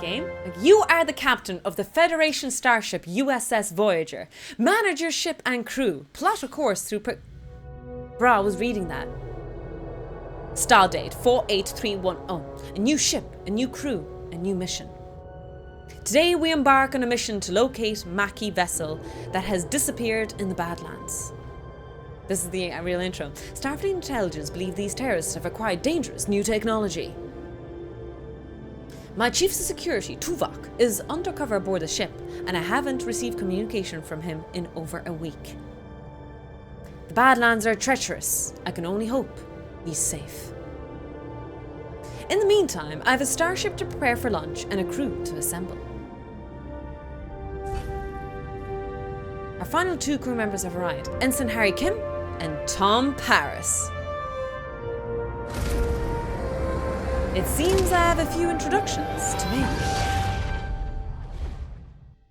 game. You are the captain of the Federation starship USS Voyager. Manage your ship and crew. Plot a course through... Bro, I was reading that. Stall date 48310. A new ship, a new crew, a new mission. Today we embark on a mission to locate Maquis vessel that has disappeared in the Badlands. This is the real intro. Starfleet intelligence believe these terrorists have acquired dangerous new technology. My chief of security, Tuvok, is undercover aboard the ship, and I haven't received communication from him in over a week. The Badlands are treacherous. I can only hope he's safe. In the meantime, I have a starship to prepare for launch and a crew to assemble. Our final 2 crew members have arrived, Ensign Harry Kim and Tom Paris. It seems I have a few introductions to make.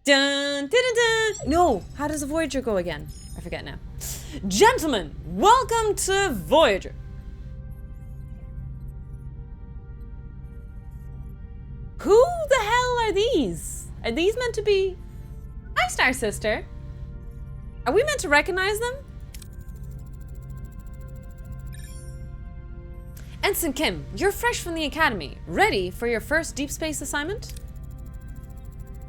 Dun, dun, dun, dun. No, how does the Voyager go again? I forget now. Gentlemen, welcome to Voyager. Who the hell are these? Are these meant to be... Hi, Star Sister. Are we meant to recognize them? Ensign Kim, you're fresh from the academy. Ready for your first deep space assignment?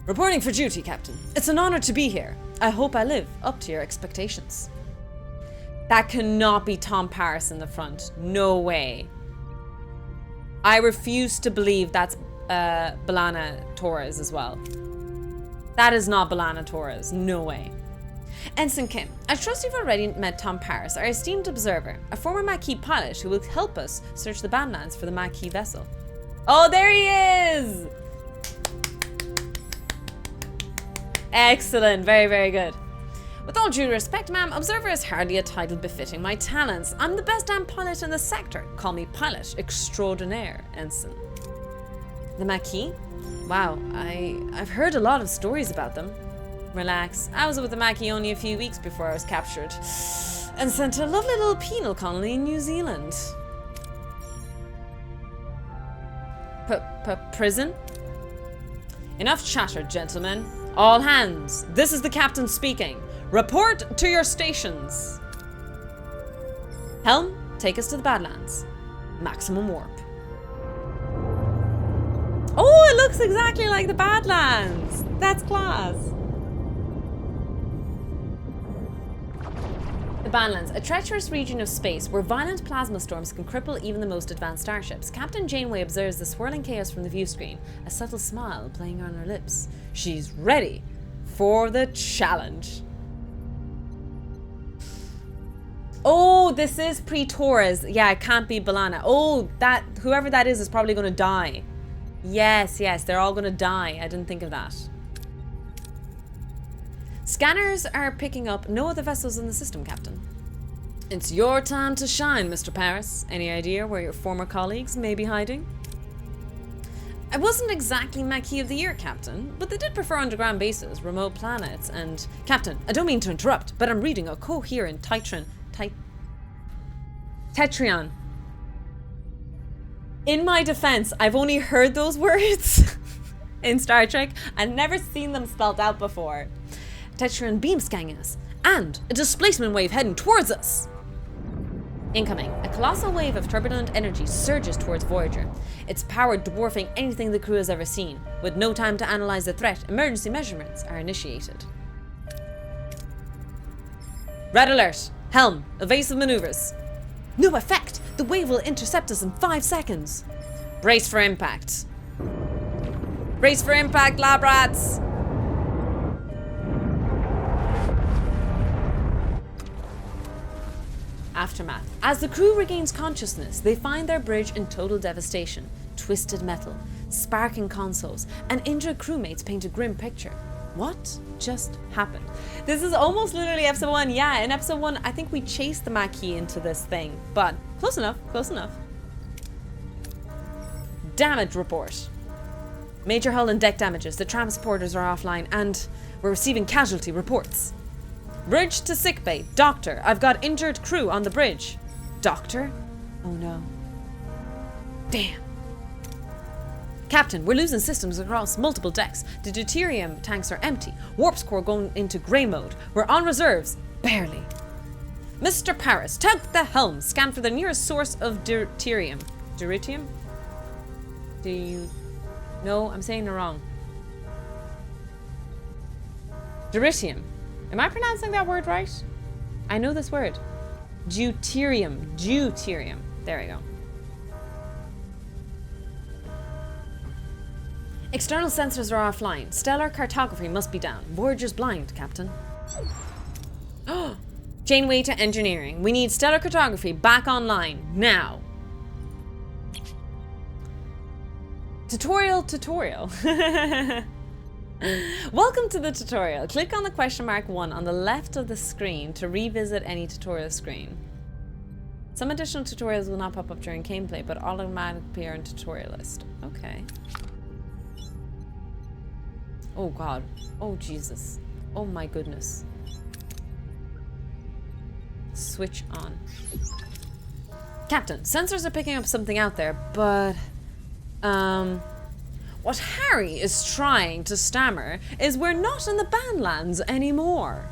Reporting for duty, Captain. It's an honor to be here. I hope I live up to your expectations. That cannot be Tom Paris in the front. No way. I refuse to believe that's B'Elanna Torres as well. That is not B'Elanna Torres. No way. Ensign Kim, I trust you've already met Tom Paris, our esteemed observer, a former Maquis pilot who will help us search the Badlands for the Maquis vessel. Oh, there he is! Excellent. Very, very good. With all due respect, ma'am, observer is hardly a title befitting my talents. I'm the best damn pilot in the sector. Call me pilot extraordinaire, Ensign. The Maquis? Wow, I've heard a lot of stories about them. Relax. I was with the Maquis only a few weeks before I was captured and sent to a lovely little penal colony in New Zealand. Prison? Enough chatter, gentlemen. All hands. This is the captain speaking. Report to your stations. Helm, take us to the Badlands. Maximum warp. Oh, it looks exactly like the Badlands. That's class. The Badlands, a treacherous region of space where violent plasma storms can cripple even the most advanced starships. Captain Janeway observes the swirling chaos from the view screen, a subtle smile playing on her lips. She's ready for the challenge. Oh, this is pre-Torres. Yeah, it can't be B'Elanna. Oh, that whoever that is probably going to die. Yes, they're all going to die. I didn't think of that. Scanners are picking up no other vessels in the system, Captain. It's your time to shine, Mr. Paris. Any idea where your former colleagues may be hiding? I wasn't exactly Maquis of the Year, Captain, but they did prefer underground bases, remote planets, and... Captain, I don't mean to interrupt, but I'm reading a coherent Tetrion. In my defense, I've only heard those words in Star Trek. I've never seen them spelled out before. Tetrion beam scanning us, and a displacement wave heading towards us. Incoming. A colossal wave of turbulent energy surges towards Voyager, its power dwarfing anything the crew has ever seen. With no time to analyze the threat, emergency measurements are initiated. Red alert. Helm, evasive maneuvers. No effect. The wave will intercept us in 5 seconds. Brace for impact. Brace for impact, lab rats. Aftermath. As the crew regains consciousness, they find their bridge in total devastation. Twisted metal, sparking consoles, and injured crewmates paint a grim picture. What just happened? This is almost literally episode 1. Yeah, in episode 1, I think we chased the Maquis into this thing, but close enough, close enough. Damage report. Major hull and deck damages. The transporters are offline, and we're receiving casualty reports. Bridge to sickbay. Doctor, I've got injured crew on the bridge. Doctor? Oh no. Damn. Captain, we're losing systems across multiple decks. The deuterium tanks are empty. Warp's core going into grey mode. We're on reserves. Barely. Mr. Paris, take the helm. Scan for the nearest source of deuterium. Deuterium? Do you... No, I'm saying it wrong. Deuterium. Am I pronouncing that word right? I know this word. Deuterium. Deuterium. There we go. External sensors are offline. Stellar cartography must be down. Voyager's blind, Captain. Janeway to engineering. We need stellar cartography back online. Now. Tutorial. Welcome to the tutorial. Click on the question mark 1 on the left of the screen to revisit any tutorial screen. Some additional tutorials will not pop up during gameplay, but automatically appear in tutorial list. Okay. Oh god. Oh Jesus. Oh my goodness. Switch on. Captain, sensors are picking up something out there, but... what Harry is trying to stammer is we're not in the Badlands anymore.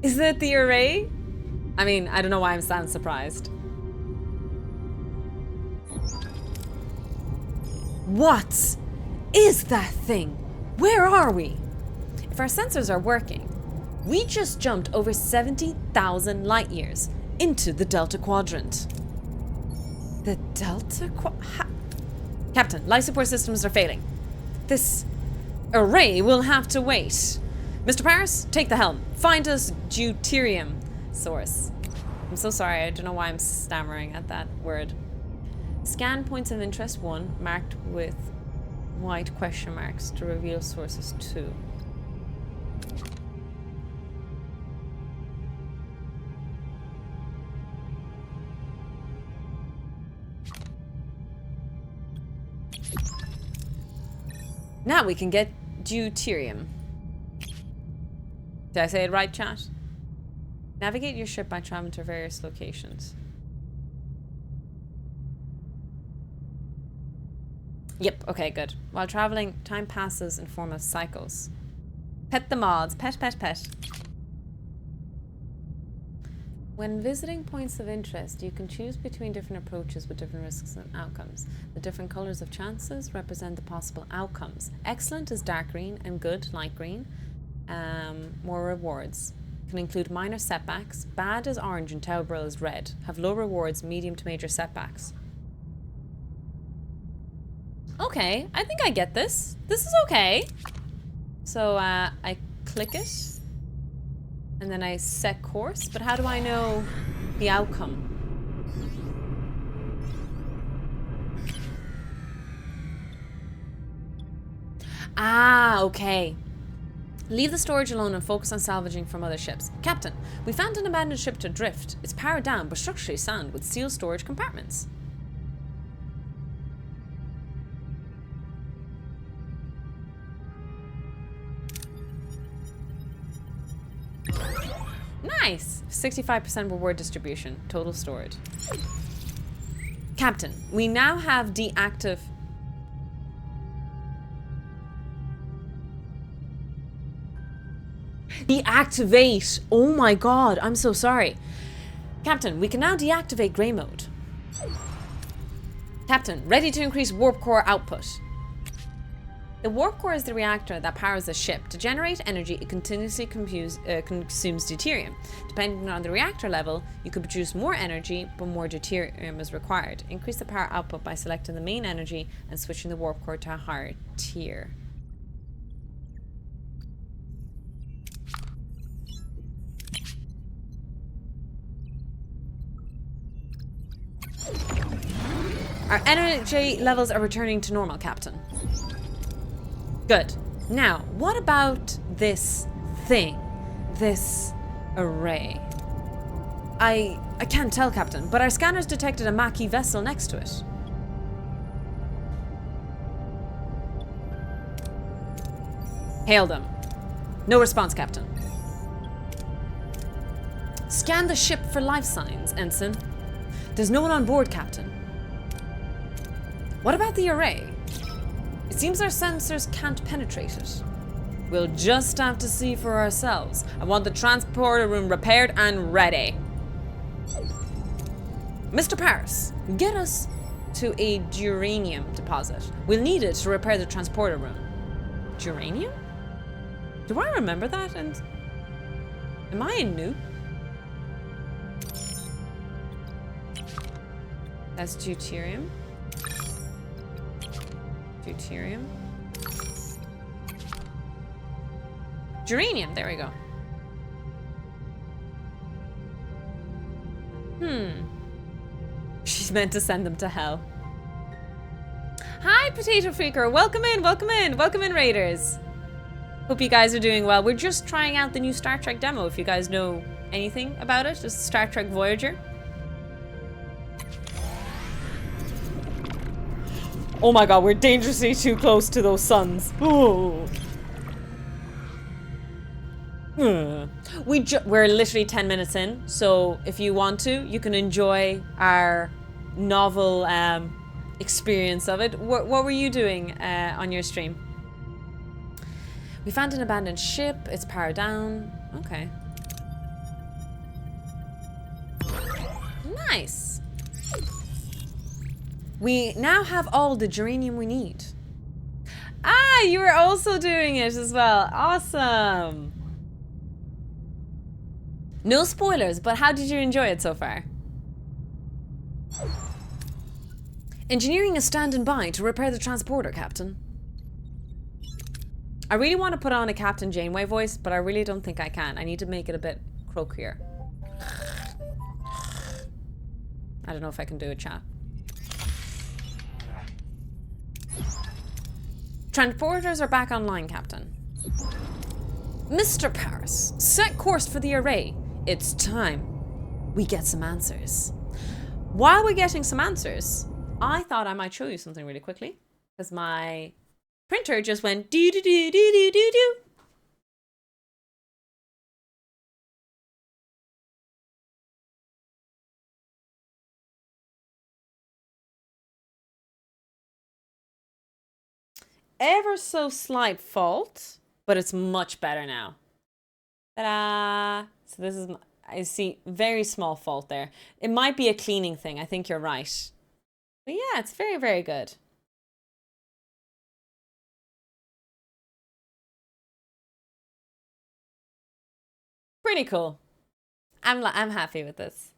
Is it the array? I mean, I don't know why I'm sound surprised. What is that thing? Where are we? If our sensors are working, we just jumped over 70,000 light years into the Delta Quadrant. The Delta Captain, life support systems are failing. This array will have to wait. Mr. Paris, take the helm. Find us deuterium source. I'm so sorry, I don't know why I'm stammering at that word. Scan points of interest 1, marked with white question marks to reveal sources 2. Now we can get deuterium. Did I say it right, chat? Navigate your ship by traveling to various locations. Yep, okay, good. While traveling, time passes in form of cycles. Pet the mods. Pet. When visiting points of interest, you can choose between different approaches with different risks and outcomes. The different colors of chances represent the possible outcomes. Excellent is dark green and good, light green. More rewards. Can include minor setbacks. Bad is orange and terrible is red. Have low rewards, medium to major setbacks. Okay, I think I get this. This is okay. So I click it. And then I set course. But how do I know the outcome? Ah, okay. Leave the storage alone and focus on salvaging from other ships. Captain, we found an abandoned ship to drift. It's powered down but structurally sound with sealed storage compartments. Nice! 65% reward distribution. Total stored. Captain, we now have deactivate. Oh my god, I'm so sorry. Captain, we can now deactivate grey mode. Captain, ready to increase warp core output. The warp core is the reactor that powers the ship. To generate energy, it continuously consumes deuterium. Depending on the reactor level, you could produce more energy, but more deuterium is required. Increase the power output by selecting the main energy and switching the warp core to a higher tier. Our energy levels are returning to normal, Captain. Good. Now, what about this thing? This array? I can't tell, Captain, but our scanners detected a Maquis vessel next to it. Hail them. No response, Captain. Scan the ship for life signs, Ensign. There's no one on board, Captain. What about the array? It seems our sensors can't penetrate it. We'll just have to see for ourselves. I want the transporter room repaired and ready. Mr. Paris, get us to a geranium deposit. We'll need it to repair the transporter room. Geranium? Do I remember that? And am I a noob? That's deuterium. Deuterium. Geranium, there we go. She's meant to send them to hell. Hi, Potato Freaker. Welcome in, welcome in, welcome in, Raiders. Hope you guys are doing well. We're just trying out the new Star Trek demo, if you guys know anything about it. Just Star Trek Voyager. Oh my god, we're dangerously too close to those suns. Ooh. We're literally 10 minutes in, so if you want to, you can enjoy our novel experience of it. What were you doing on your stream? We found an abandoned ship. It's powered down. Okay. Nice. We now have all the geranium we need. Ah, you were also doing it as well. Awesome. No spoilers, but how did you enjoy it so far? Engineering is standing by to repair the transporter, Captain. I really want to put on a Captain Janeway voice, but I really don't think I can. I need to make it a bit croakier. I don't know if I can do it, chat. Transporters are back online, Captain. Mr. Paris, set course for the array. It's time we get some answers. While we're getting some answers, I thought I might show you something really quickly, because my printer just went do do do do do do do. Ever so slight fault, but it's much better now. Ta-da! So this is, I see, very small fault there. It might be a cleaning thing. I think you're right. But yeah, it's very, very good. Pretty cool. I'm happy with this.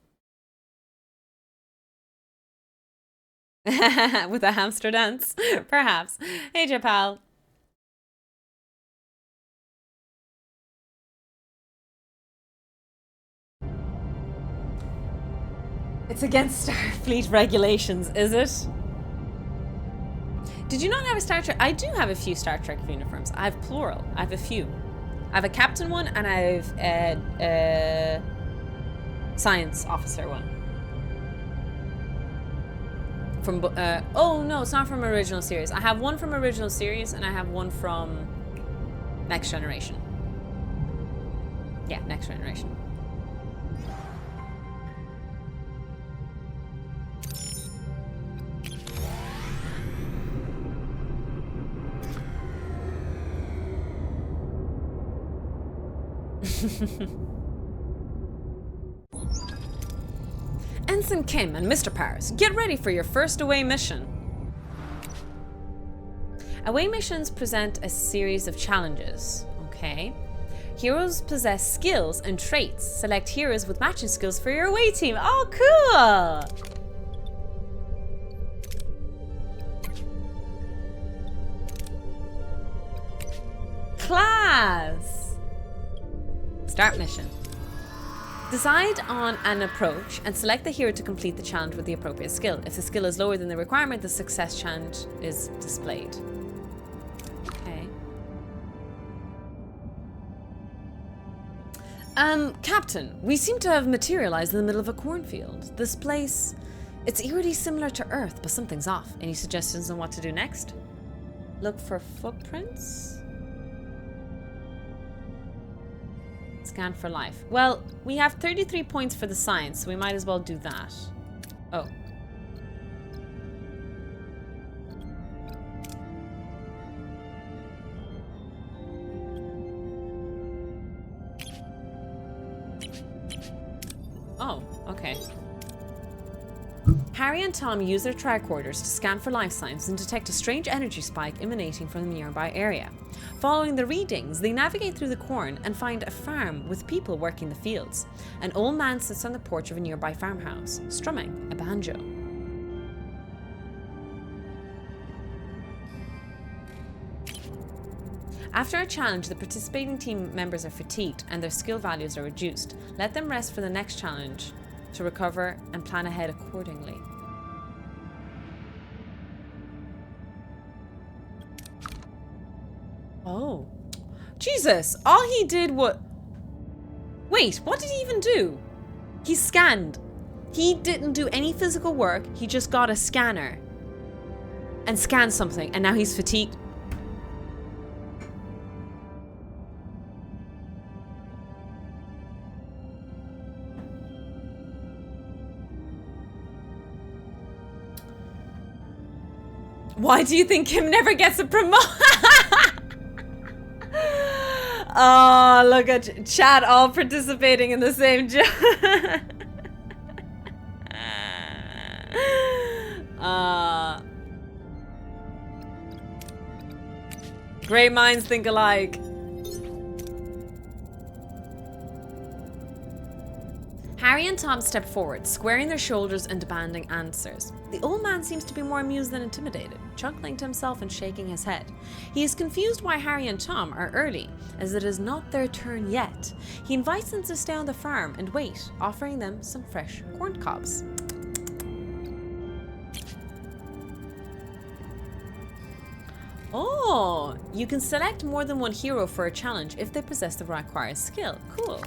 With a hamster dance, perhaps. Hey, Japal. It's against Starfleet regulations, is it? Did you not have a Star Trek? I do have a few Star Trek uniforms. I have plural. I have a few. I have a captain one and I have a science officer one. From oh no, it's not from original series. I have one from original series and I have one from Next Generation. Yeah, Next Generation. Ensign Kim and Mr. Paris, get ready for your first away mission. Away missions present a series of challenges. Okay. Heroes possess skills and traits. Select heroes with matching skills for your away team. Oh, cool! Class! Start mission. Decide on an approach and select the hero to complete the challenge with the appropriate skill. If the skill is lower than the requirement, the success challenge is displayed. Okay. Captain, we seem to have materialized in the middle of a cornfield. This place, it's eerily similar to Earth, but something's off. Any suggestions on what to do next? Look for footprints? Scan for life. Well, we have 33 points for the science, so we might as well do that. Oh. Oh, okay. Harry and Tom use their tricorders to scan for life signs and detect a strange energy spike emanating from the nearby area. Following the readings, they navigate through the corn and find a farm with people working the fields. An old man sits on the porch of a nearby farmhouse, strumming a banjo. After a challenge, the participating team members are fatigued and their skill values are reduced. Let them rest for the next challenge to recover and plan ahead accordingly. Oh. Jesus! All he did was... Wait, what did he even do? He scanned. He didn't do any physical work. He just got a scanner and scanned something, and now he's fatigued. Why do you think Kim never gets a promotion? Oh, look at chat all participating in the same joke. Great minds think alike. Harry and Tom step forward, squaring their shoulders and demanding answers. The old man seems to be more amused than intimidated, chuckling to himself and shaking his head. He is confused why Harry and Tom are early, as it is not their turn yet. He invites them to stay on the farm and wait, offering them some fresh corn cobs. Oh, you can select more than one hero for a challenge if they possess the required skill. Cool.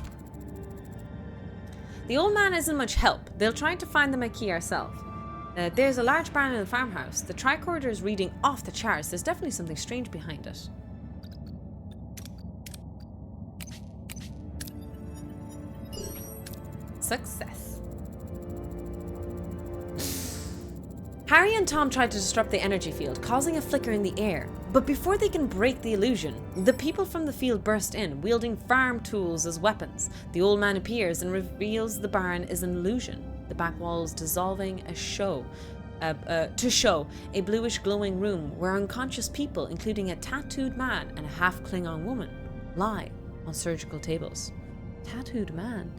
The old man isn't much help. They'll try to find them a key ourselves. There's a large barn in the farmhouse. The tricorder is reading off the charts. There's definitely something strange behind it. Success. Harry and Tom try to disrupt the energy field, causing a flicker in the air. But before they can break the illusion, the people from the field burst in, wielding farm tools as weapons. The old man appears and reveals the barn is an illusion. The back walls dissolving to show a bluish glowing room where unconscious people, including a tattooed man and a half Klingon woman, lie on surgical tables. Tattooed man?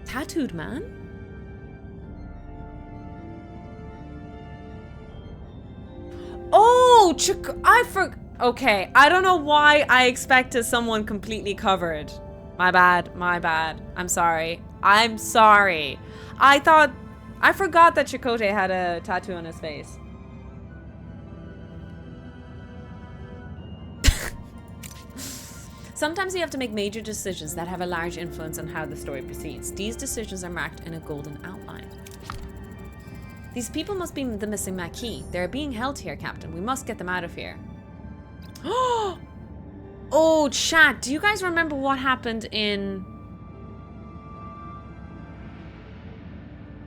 Tattooed man? Oh, okay, I don't know why I expected someone completely covered. My bad. I'm sorry. I forgot that Chakotay had a tattoo on his face. Sometimes you have to make major decisions that have a large influence on how the story proceeds. These decisions are marked in a golden outline. These people must be the missing Maquis. They're being held here, Captain. We must get them out of here. Oh, chat. Do you guys remember what happened in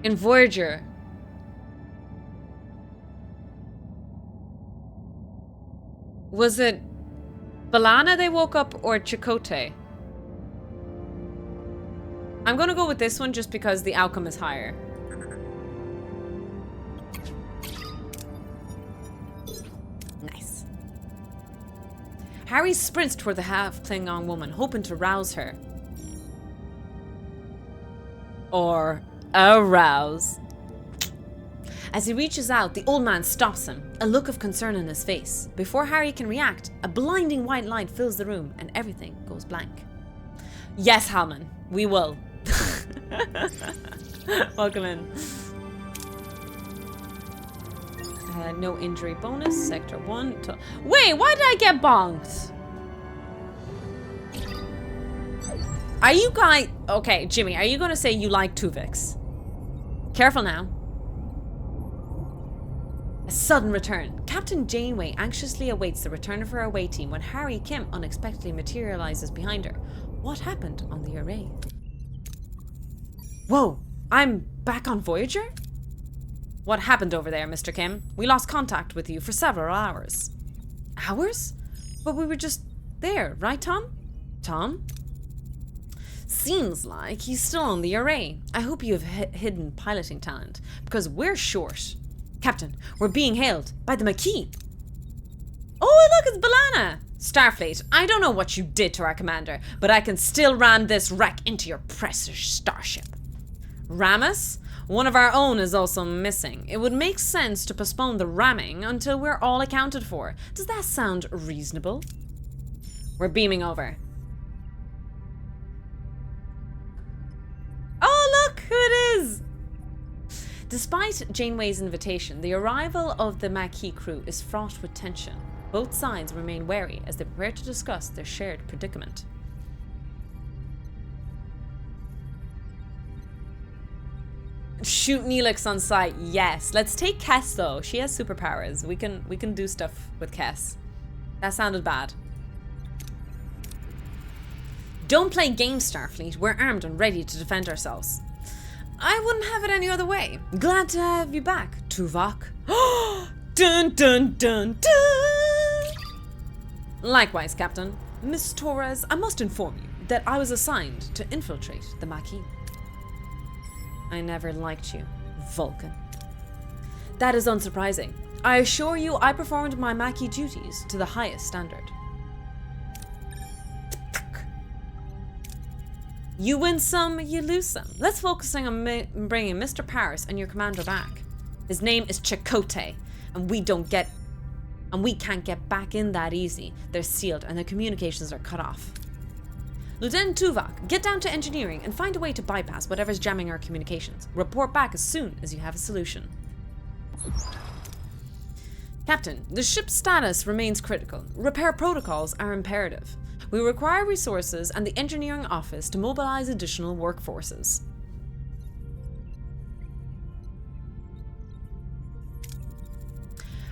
Voyager? Was it B'Elanna they woke up or Chakotay? I'm gonna go with this one just because the outcome is higher. Nice. Harry sprints toward the half-Klingon woman, hoping to rouse her. Or arouse. As he reaches out, the old man stops him, a look of concern in his face. Before Harry can react, a blinding white light fills the room and everything goes blank. Yes, Halman, we will. Welcome in. No injury bonus, sector 1. Wait, why did I get bonked? Are you guys... Okay, Jimmy, are you going to say you like Tuvix? Careful now. A sudden return. Captain Janeway anxiously awaits the return of her away team when Harry Kim unexpectedly materializes behind her. What happened on the array? Whoa, I'm back on Voyager? What happened over there, Mr. Kim? We lost contact with you for several hours. Hours? But we were just there, right, Tom? Tom? Seems like he's still on the array. I hope you have hidden piloting talent, because we're short. Captain, we're being hailed by the Maquis. Oh, look, it's B'Elanna! Starfleet, I don't know what you did to our commander, but I can still ram this wreck into your precious starship. Ram us? One of our own is also missing. It would make sense to postpone the ramming until we're all accounted for. Does that sound reasonable? We're beaming over. Oh, look who it is! Despite Janeway's invitation, the arrival of the Maquis crew is fraught with tension. Both sides remain wary as they prepare to discuss their shared predicament. Shoot Neelix on sight, yes. Let's take Kes though. She has superpowers. We can do stuff with Kes. That sounded bad. Don't play games, Starfleet. We're armed and ready to defend ourselves. I wouldn't have it any other way. Glad to have you back, Tuvok. Dun dun dun dun! Likewise, Captain. Miss Torres, I must inform you that I was assigned to infiltrate the Maquis. I never liked you, Vulcan. That is unsurprising. I assure you I performed my Maquis duties to the highest standard. You win some, you lose some. Let's focus on bringing Mr. Paris and your commander back. His name is Chakotay, and we can't get back in that easy. They're sealed and their communications are cut off. Lieutenant Tuvok, get down to engineering and find a way to bypass whatever's jamming our communications. Report back as soon as you have a solution. Captain, the ship's status remains critical. Repair protocols are imperative. We require resources and the engineering office to mobilize additional workforces.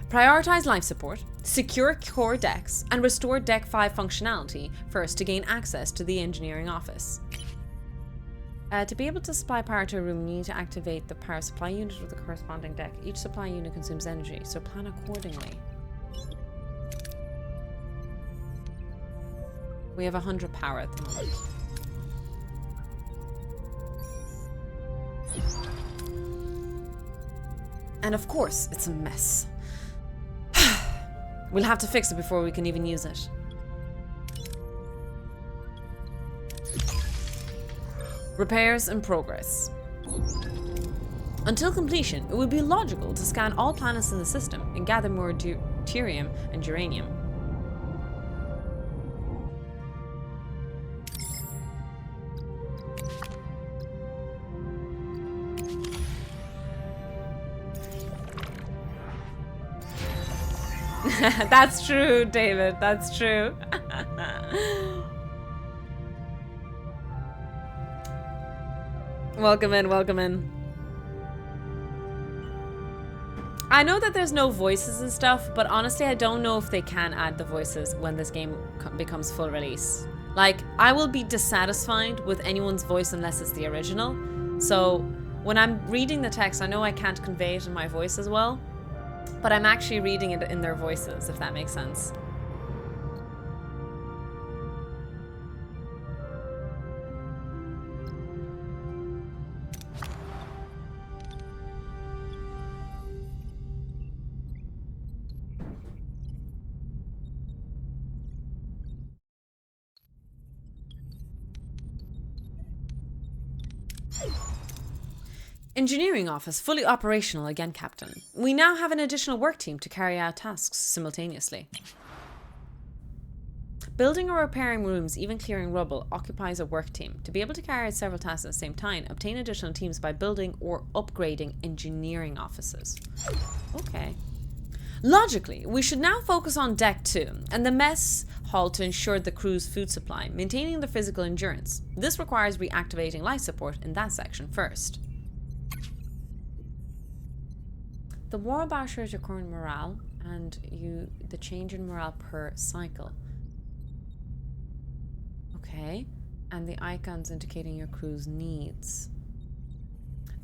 Prioritize life support, secure core decks, and restore Deck 5 functionality first to gain access to the engineering office. To be able to supply power to a room, you need to activate the power supply unit with the corresponding deck. Each supply unit consumes energy, so plan accordingly. We have 100 power at the moment. And of course, it's a mess. We'll have to fix it before we can even use it. Repairs in progress. Until completion, it would be logical to scan all planets in the system and gather more deuterium and uranium. That's true, David. That's true. Welcome in, welcome in. I know that there's no voices and stuff, but honestly, I don't know if they can add the voices when this game becomes full release. Like, I will be dissatisfied with anyone's voice unless it's the original. So, when I'm reading the text, I know I can't convey it in my voice as well. But I'm actually reading it in their voices, if that makes sense. Engineering office fully operational again, Captain. We now have an additional work team to carry out tasks simultaneously. Building or repairing rooms, even clearing rubble, occupies a work team. To be able to carry out several tasks at the same time, obtain additional teams by building or upgrading engineering offices. Okay. Logically, we should now focus on Deck 2 and the mess hall to ensure the crew's food supply, maintaining their physical endurance. This requires reactivating life support in that section first. The war bashers your current morale, and the change in morale per cycle. Okay, and the icons indicating your crew's needs.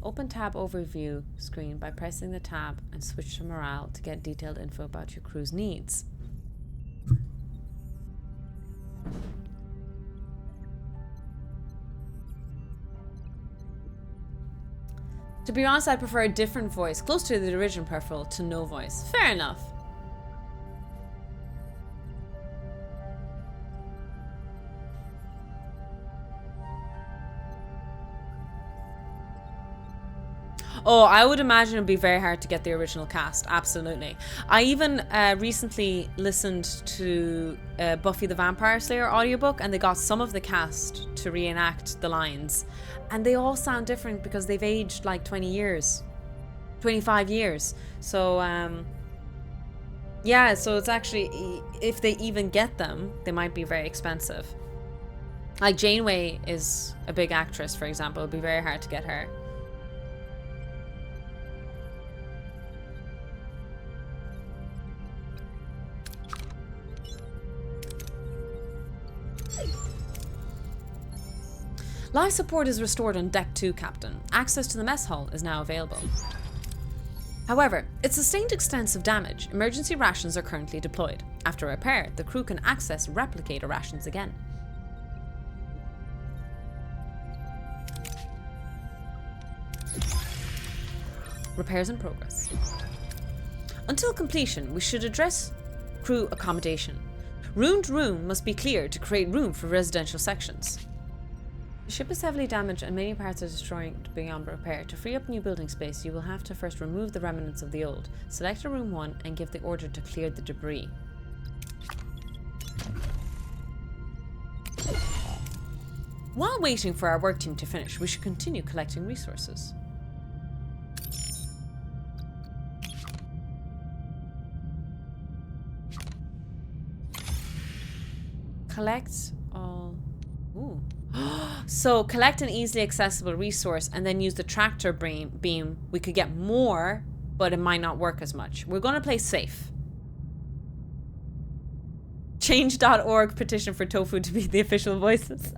Open tab overview screen by pressing the tab and switch to morale to get detailed info about your crew's needs. To be honest, I prefer a different voice, close to the original peripheral, to no voice. Fair enough. Oh, I would imagine it would be very hard to get the original cast. Absolutely. I even recently listened to Buffy the Vampire Slayer audiobook, and they got some of the cast to reenact the lines. And they all sound different because they've aged like 20 years. 25 years. So, yeah, so it's actually, if they even get them, they might be very expensive. Like Janeway is a big actress, for example. It would be very hard to get her. Life support is restored on Deck 2, Captain. Access to the mess hall is now available. However, it sustained extensive damage. Emergency rations are currently deployed. After repair, the crew can access replicator rations again. Repairs in progress. Until completion, we should address crew accommodation. Ruined room must be cleared to create room for residential sections. The ship is heavily damaged and many parts are destroyed beyond repair. To free up new building space, you will have to first remove the remnants of the old. Select a room 1 and give the order to clear the debris. While waiting for our work team to finish, we should continue collecting resources. Collect all... Ooh. So collect an easily accessible resource and then use the tractor beam. We could get more, but it might not work as much. We're going to play safe. Change.org petition for Tofu to be the official voices.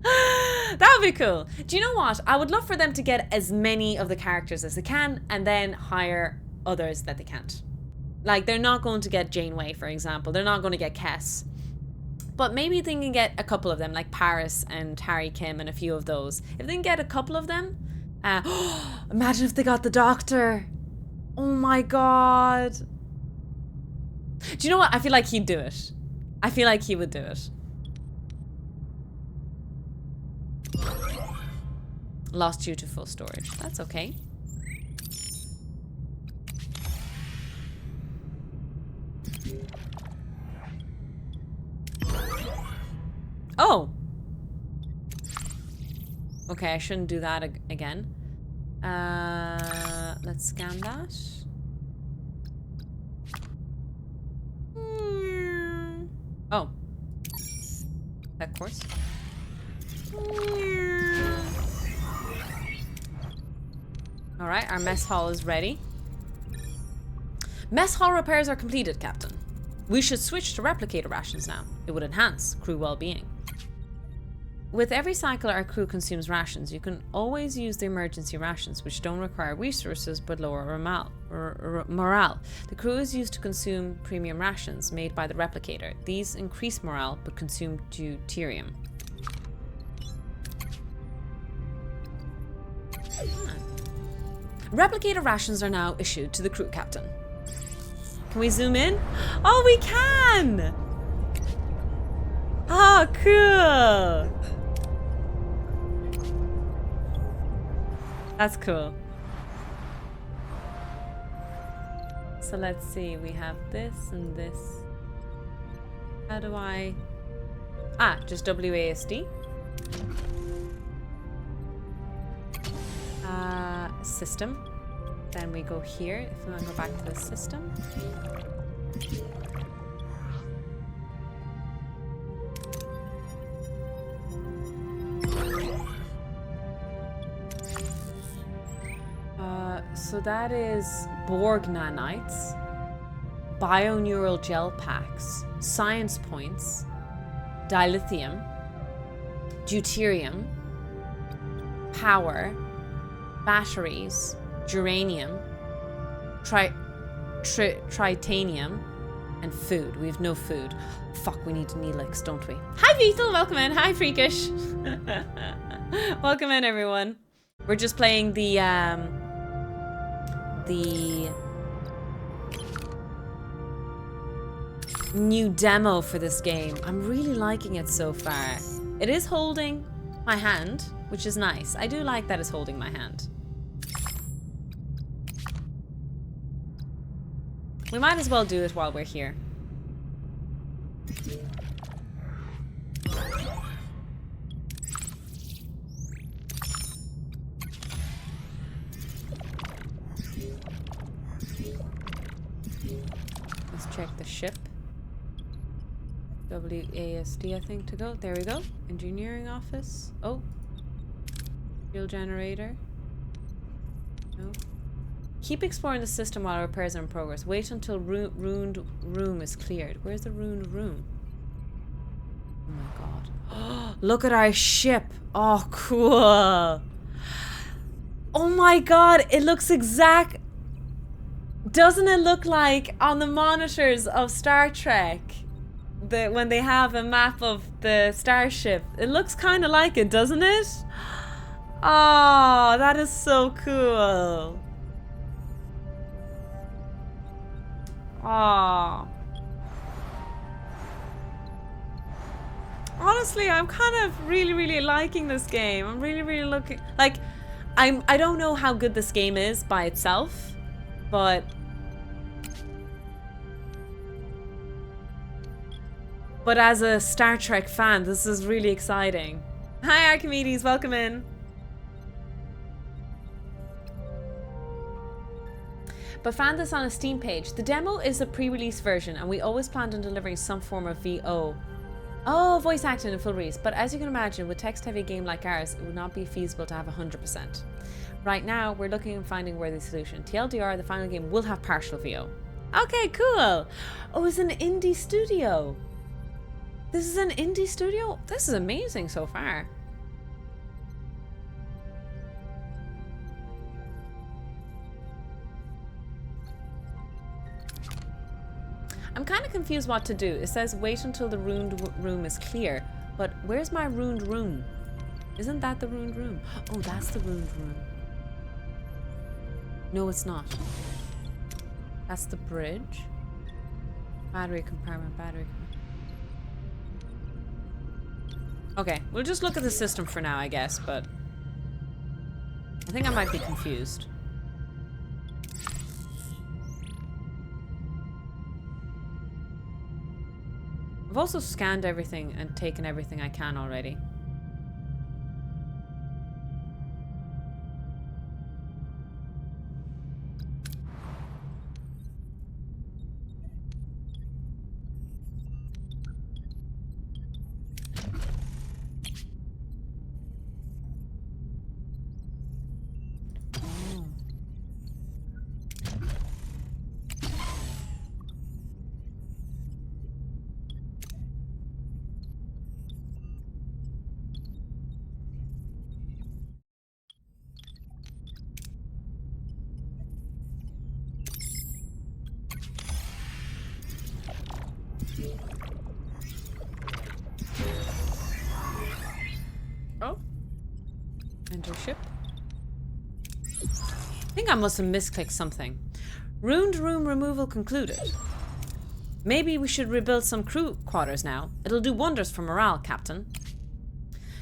That would be cool. Do you know what? I would love for them to get as many of the characters as they can and then hire others that they can't. Like, they're not going to get Janeway, for example. They're not going to get Kess. But maybe they can get a couple of them, like Paris and Harry Kim and a few of those. If they can get a couple of them... imagine if they got the Doctor. Oh my god. Do you know what? I feel like he'd do it. I feel like he would do it. Lost due to full storage. That's okay. Oh! Okay, I shouldn't do that again. Let's scan that. Oh. That course. Alright, our mess hall is ready. Mess hall repairs are completed, Captain. We should switch to replicator rations now. It would enhance crew well-being. With every cycle our crew consumes rations, you can always use the emergency rations, which don't require resources but lower morale. The crew is used to consume premium rations made by the replicator. These increase morale but consume deuterium. Replicator rations are now issued to the crew, Captain. Can we zoom in? Oh, we can! Oh, cool! That's cool. So let's see, we have this and this. How do I... Ah, just WASD. System. Then we go here, if we want to go back to the system. So that is Borg nanites, bioneural gel packs, science points, dilithium, deuterium, power, batteries, geranium, tritanium, and food. We have no food. Fuck, we need Neelix, don't we? Hi, Beetle, welcome in. Hi, Freakish. Welcome in, everyone. We're just playing the new demo for this game. I'm really liking it so far. It is holding my hand, which is nice. I do like that it's holding my hand. We might as well do it while we're here. Let's check the ship. WASD, I think, to go. There we go. Engineering office. Oh. Fuel generator. No. Keep exploring the system while repairs are in progress. Wait until ruined room is cleared. Where's the ruined room? Oh my god. Look at our ship. Oh, cool. Oh my god. It looks exact. Doesn't it look like on the monitors of Star Trek? When they have a map of the starship. It looks kind of like it, doesn't it? Oh, that is so cool. Oh. Honestly, I'm kind of really liking this game. I'm really looking like I don't know how good this game is by itself, but as a Star Trek fan, this is really exciting. Hi Archimedes, welcome in. But found this on a Steam page. The demo is a pre-release version and we always planned on delivering some form of VO. Oh, voice acting in full release. But as you can imagine, with text-heavy game like ours, it would not be feasible to have 100%. Right now, we're looking and finding a worthy solution. TLDR, the final game will have partial VO. Okay, cool. Oh, it's an indie studio. This is an indie studio? This is amazing so far. I'm kind of confused what to do. It says wait until the ruined room is clear. But where's my ruined room? Isn't that the ruined room? Oh, that's the ruined room. No, it's not. That's the bridge. Battery compartment, battery compartment. Okay, we'll just look at the system for now, I guess, but I think I might be confused. I've also scanned everything and taken everything I can already. Oh. Enter ship. I think I must have misclicked something. Ruined room removal concluded. Maybe we should rebuild some crew quarters now. It'll do wonders for morale, Captain.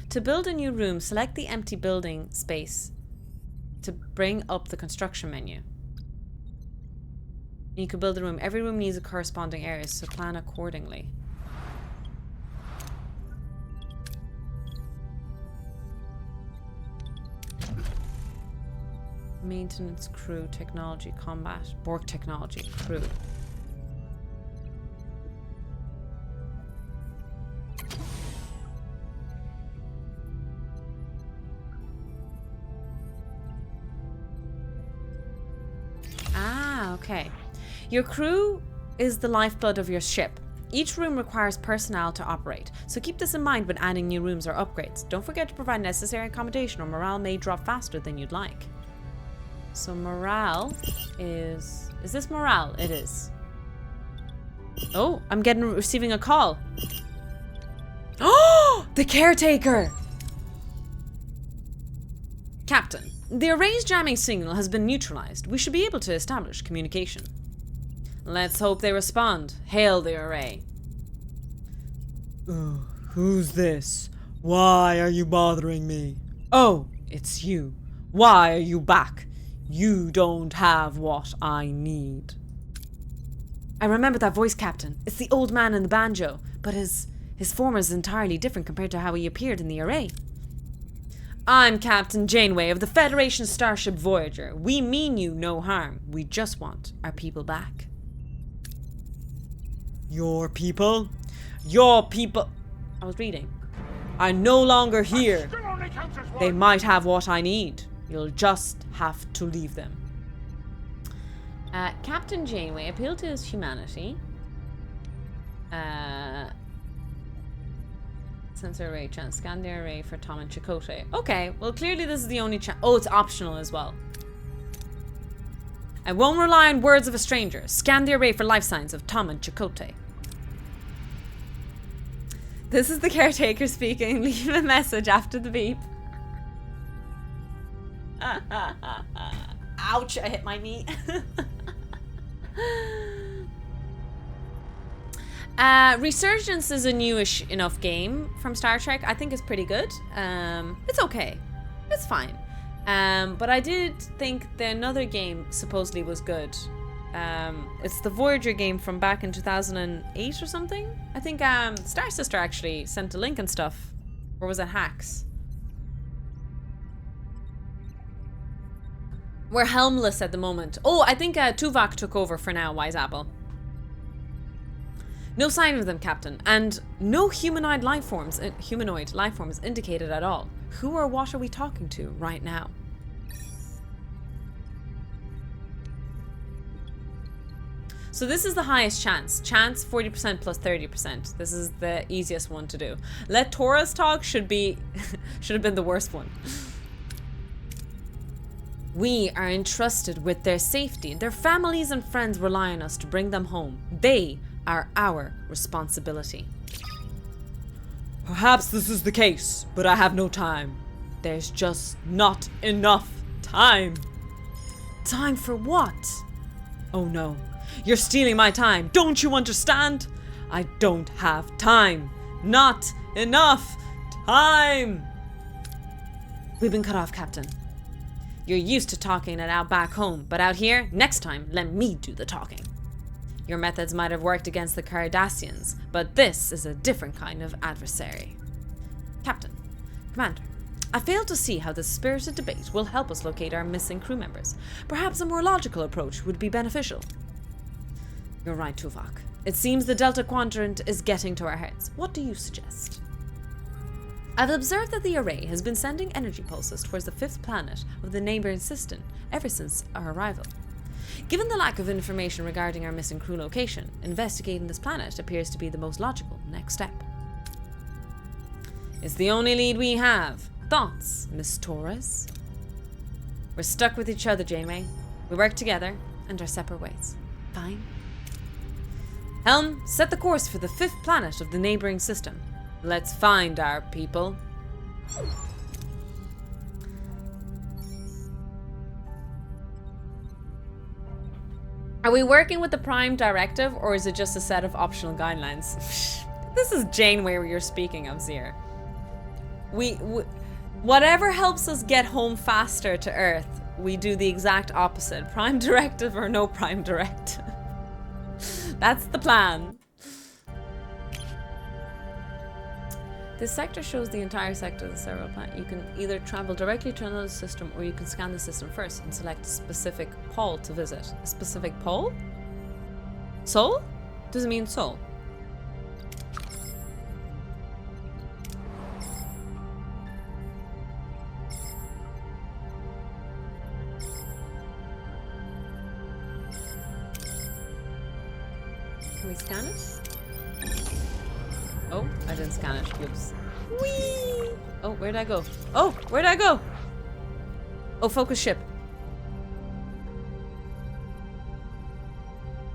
To build a new room, select the empty building space to bring up the construction menu. You can build a room. Every room needs a corresponding area, so plan accordingly. Maintenance, crew, technology, combat, Borg technology, crew. Ah, okay. Your crew is the lifeblood of your ship. Each room requires personnel to operate, so keep this in mind when adding new rooms or upgrades. Don't forget to provide necessary accommodation or morale may drop faster than you'd like. So morale is this morale? It is. Oh, I'm receiving a call. Oh, the Caretaker! Captain, the array's jamming signal has been neutralized. We should be able to establish communication. Let's hope they respond. Hail the array. Who's this? Why are you bothering me? Oh, it's you. Why are you back? You don't have what I need. I remember that voice, Captain. It's the old man in the banjo, but his form is entirely different compared to how he appeared in the array. I'm Captain Janeway of the Federation starship Voyager. We mean you no harm. We just want our people back. Your people? Your people... I was reading. Are no longer here. They might have what I need. You'll just have to leave them. Captain Janeway appealed to his humanity. Sensor array chance. Scan the array for Tom and Chakotay. Okay, well clearly this is the only chance. Oh, it's optional as well. I won't rely on words of a stranger. Scan the array for life signs of Tom and Chakotay. This is the Caretaker speaking. Leave a message after the beep. Ouch, I hit my knee. Resurgence is a newish enough game from Star Trek. I think it's pretty good. It's okay. It's fine. But I did think another game supposedly was good. It's the Voyager game from back in 2008 or something. I think Star Sister actually sent a link and stuff. Or was it Hacks? We're helmless at the moment. Oh, I think Tuvok took over for now, Wise Apple. No sign of them, Captain, and no humanoid life forms indicated at all. Who or what are we talking to right now? So this is the highest chance. Chance 40% plus 30%. This is the easiest one to do. Let Taurus talk should have been the worst one. We are entrusted with their safety. Their families and friends rely on us to bring them home. They are our responsibility. Perhaps this is the case, but I have no time. There's just not enough time. Time for what? Oh no, you're stealing my time. Don't you understand? I don't have time. Not enough time. We've been cut off, Captain. You're used to talking it out back home, but out here, next time, let me do the talking. Your methods might have worked against the Cardassians, but this is a different kind of adversary. Captain, Commander, I fail to see how this spirited debate will help us locate our missing crew members. Perhaps a more logical approach would be beneficial. You're right, Tuvok. It seems the Delta Quadrant is getting to our heads. What do you suggest? I've observed that the array has been sending energy pulses towards the fifth planet of the neighboring system ever since our arrival. Given the lack of information regarding our missing crew location, investigating this planet appears to be the most logical next step. It's the only lead we have. Thoughts, Miss Torres? We're stuck with each other, Janeway. We work together and are separate ways. Fine. Helm, set the course for the fifth planet of the neighboring system. Let's find our people. Are we working with the Prime Directive, or is it just a set of optional guidelines? This is Janeway you're speaking of, Zir. We whatever helps us get home faster to Earth, we do the exact opposite. Prime Directive or no Prime Directive. That's the plan. This sector shows the entire sector of the several planet. You can either travel directly to another system, or you can scan the system first and select a specific pole to visit. A specific pole? Soul? Does it mean soul? Can we scan it? Oh, I didn't scan it. Oops. Whee! Oh, where'd I go? Oh, where'd I go? Oh, focus ship.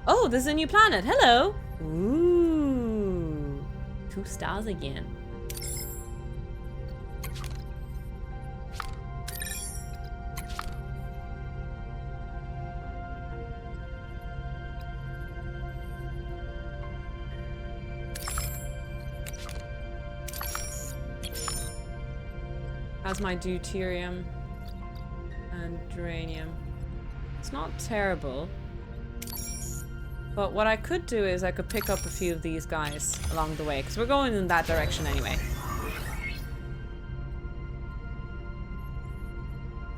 Oh, this is a new planet. Hello. Ooh. 2 stars again. How's my deuterium and uranium? It's not terrible. But what I could do is I could pick up a few of these guys along the way, because we're going in that direction anyway.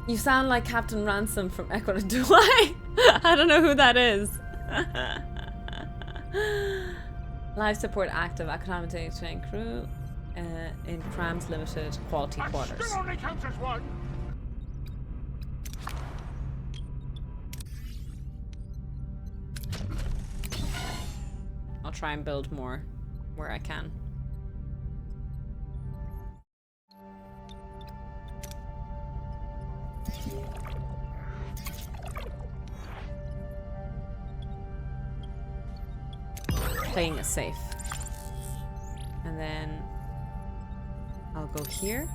You sound like Captain Ransom from Ecuador. Do I? I don't know who that is. Life support active. Accommodating crew in Crams Limited quality quarters. Still only counts as one. I'll try and build more where I can. Playing it safe. And then I'll go here,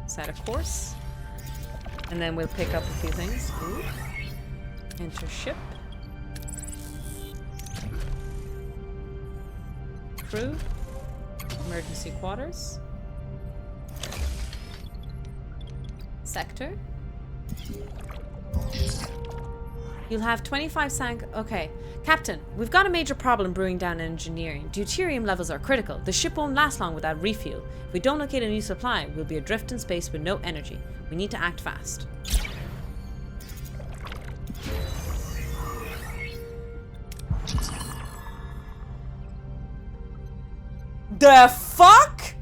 set a course, and then we'll pick up a few things. Ooh. Enter ship. Crew. Emergency quarters. Sector. You'll have 25 sank. Okay. Captain, we've got a major problem brewing down in engineering. Deuterium levels are critical. The ship won't last long without refuel. If we don't locate a new supply, we'll be adrift in space with no energy. We need to act fast. The fuck?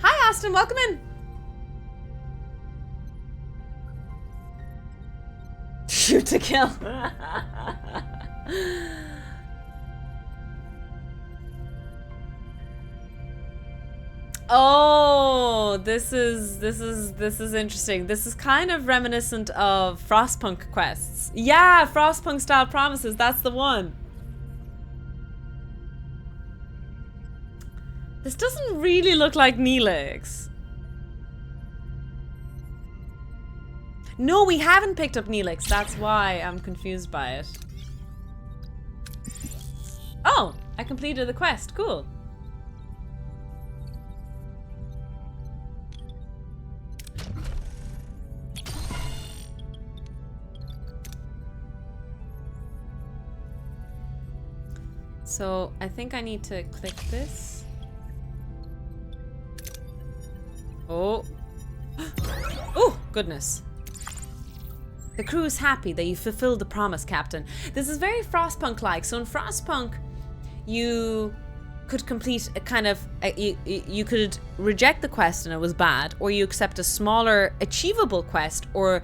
Hi, Austin. Welcome in. Shoot to kill. Oh, this is interesting. This is kind of reminiscent of Frostpunk quests. Yeah, Frostpunk style promises. That's the one. This doesn't really look like Neelix. No, we haven't picked up Neelix. That's why I'm confused by it. Oh, I completed the quest. Cool. So I think I need to click this. Oh. Oh, goodness. The crew is happy that you fulfilled the promise, Captain. This is very Frostpunk-like. So in Frostpunk, you could complete a kind of... you could reject the quest and it was bad, or you accept a smaller, achievable quest or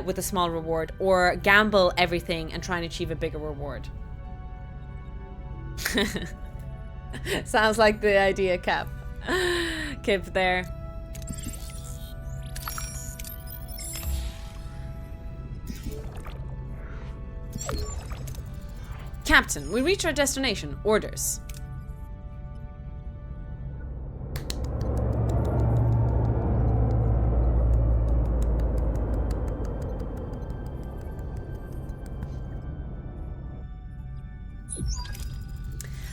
with a small reward, or gamble everything and try and achieve a bigger reward. Sounds like the idea, Cap. Kip there. Captain, we reach our destination. Orders.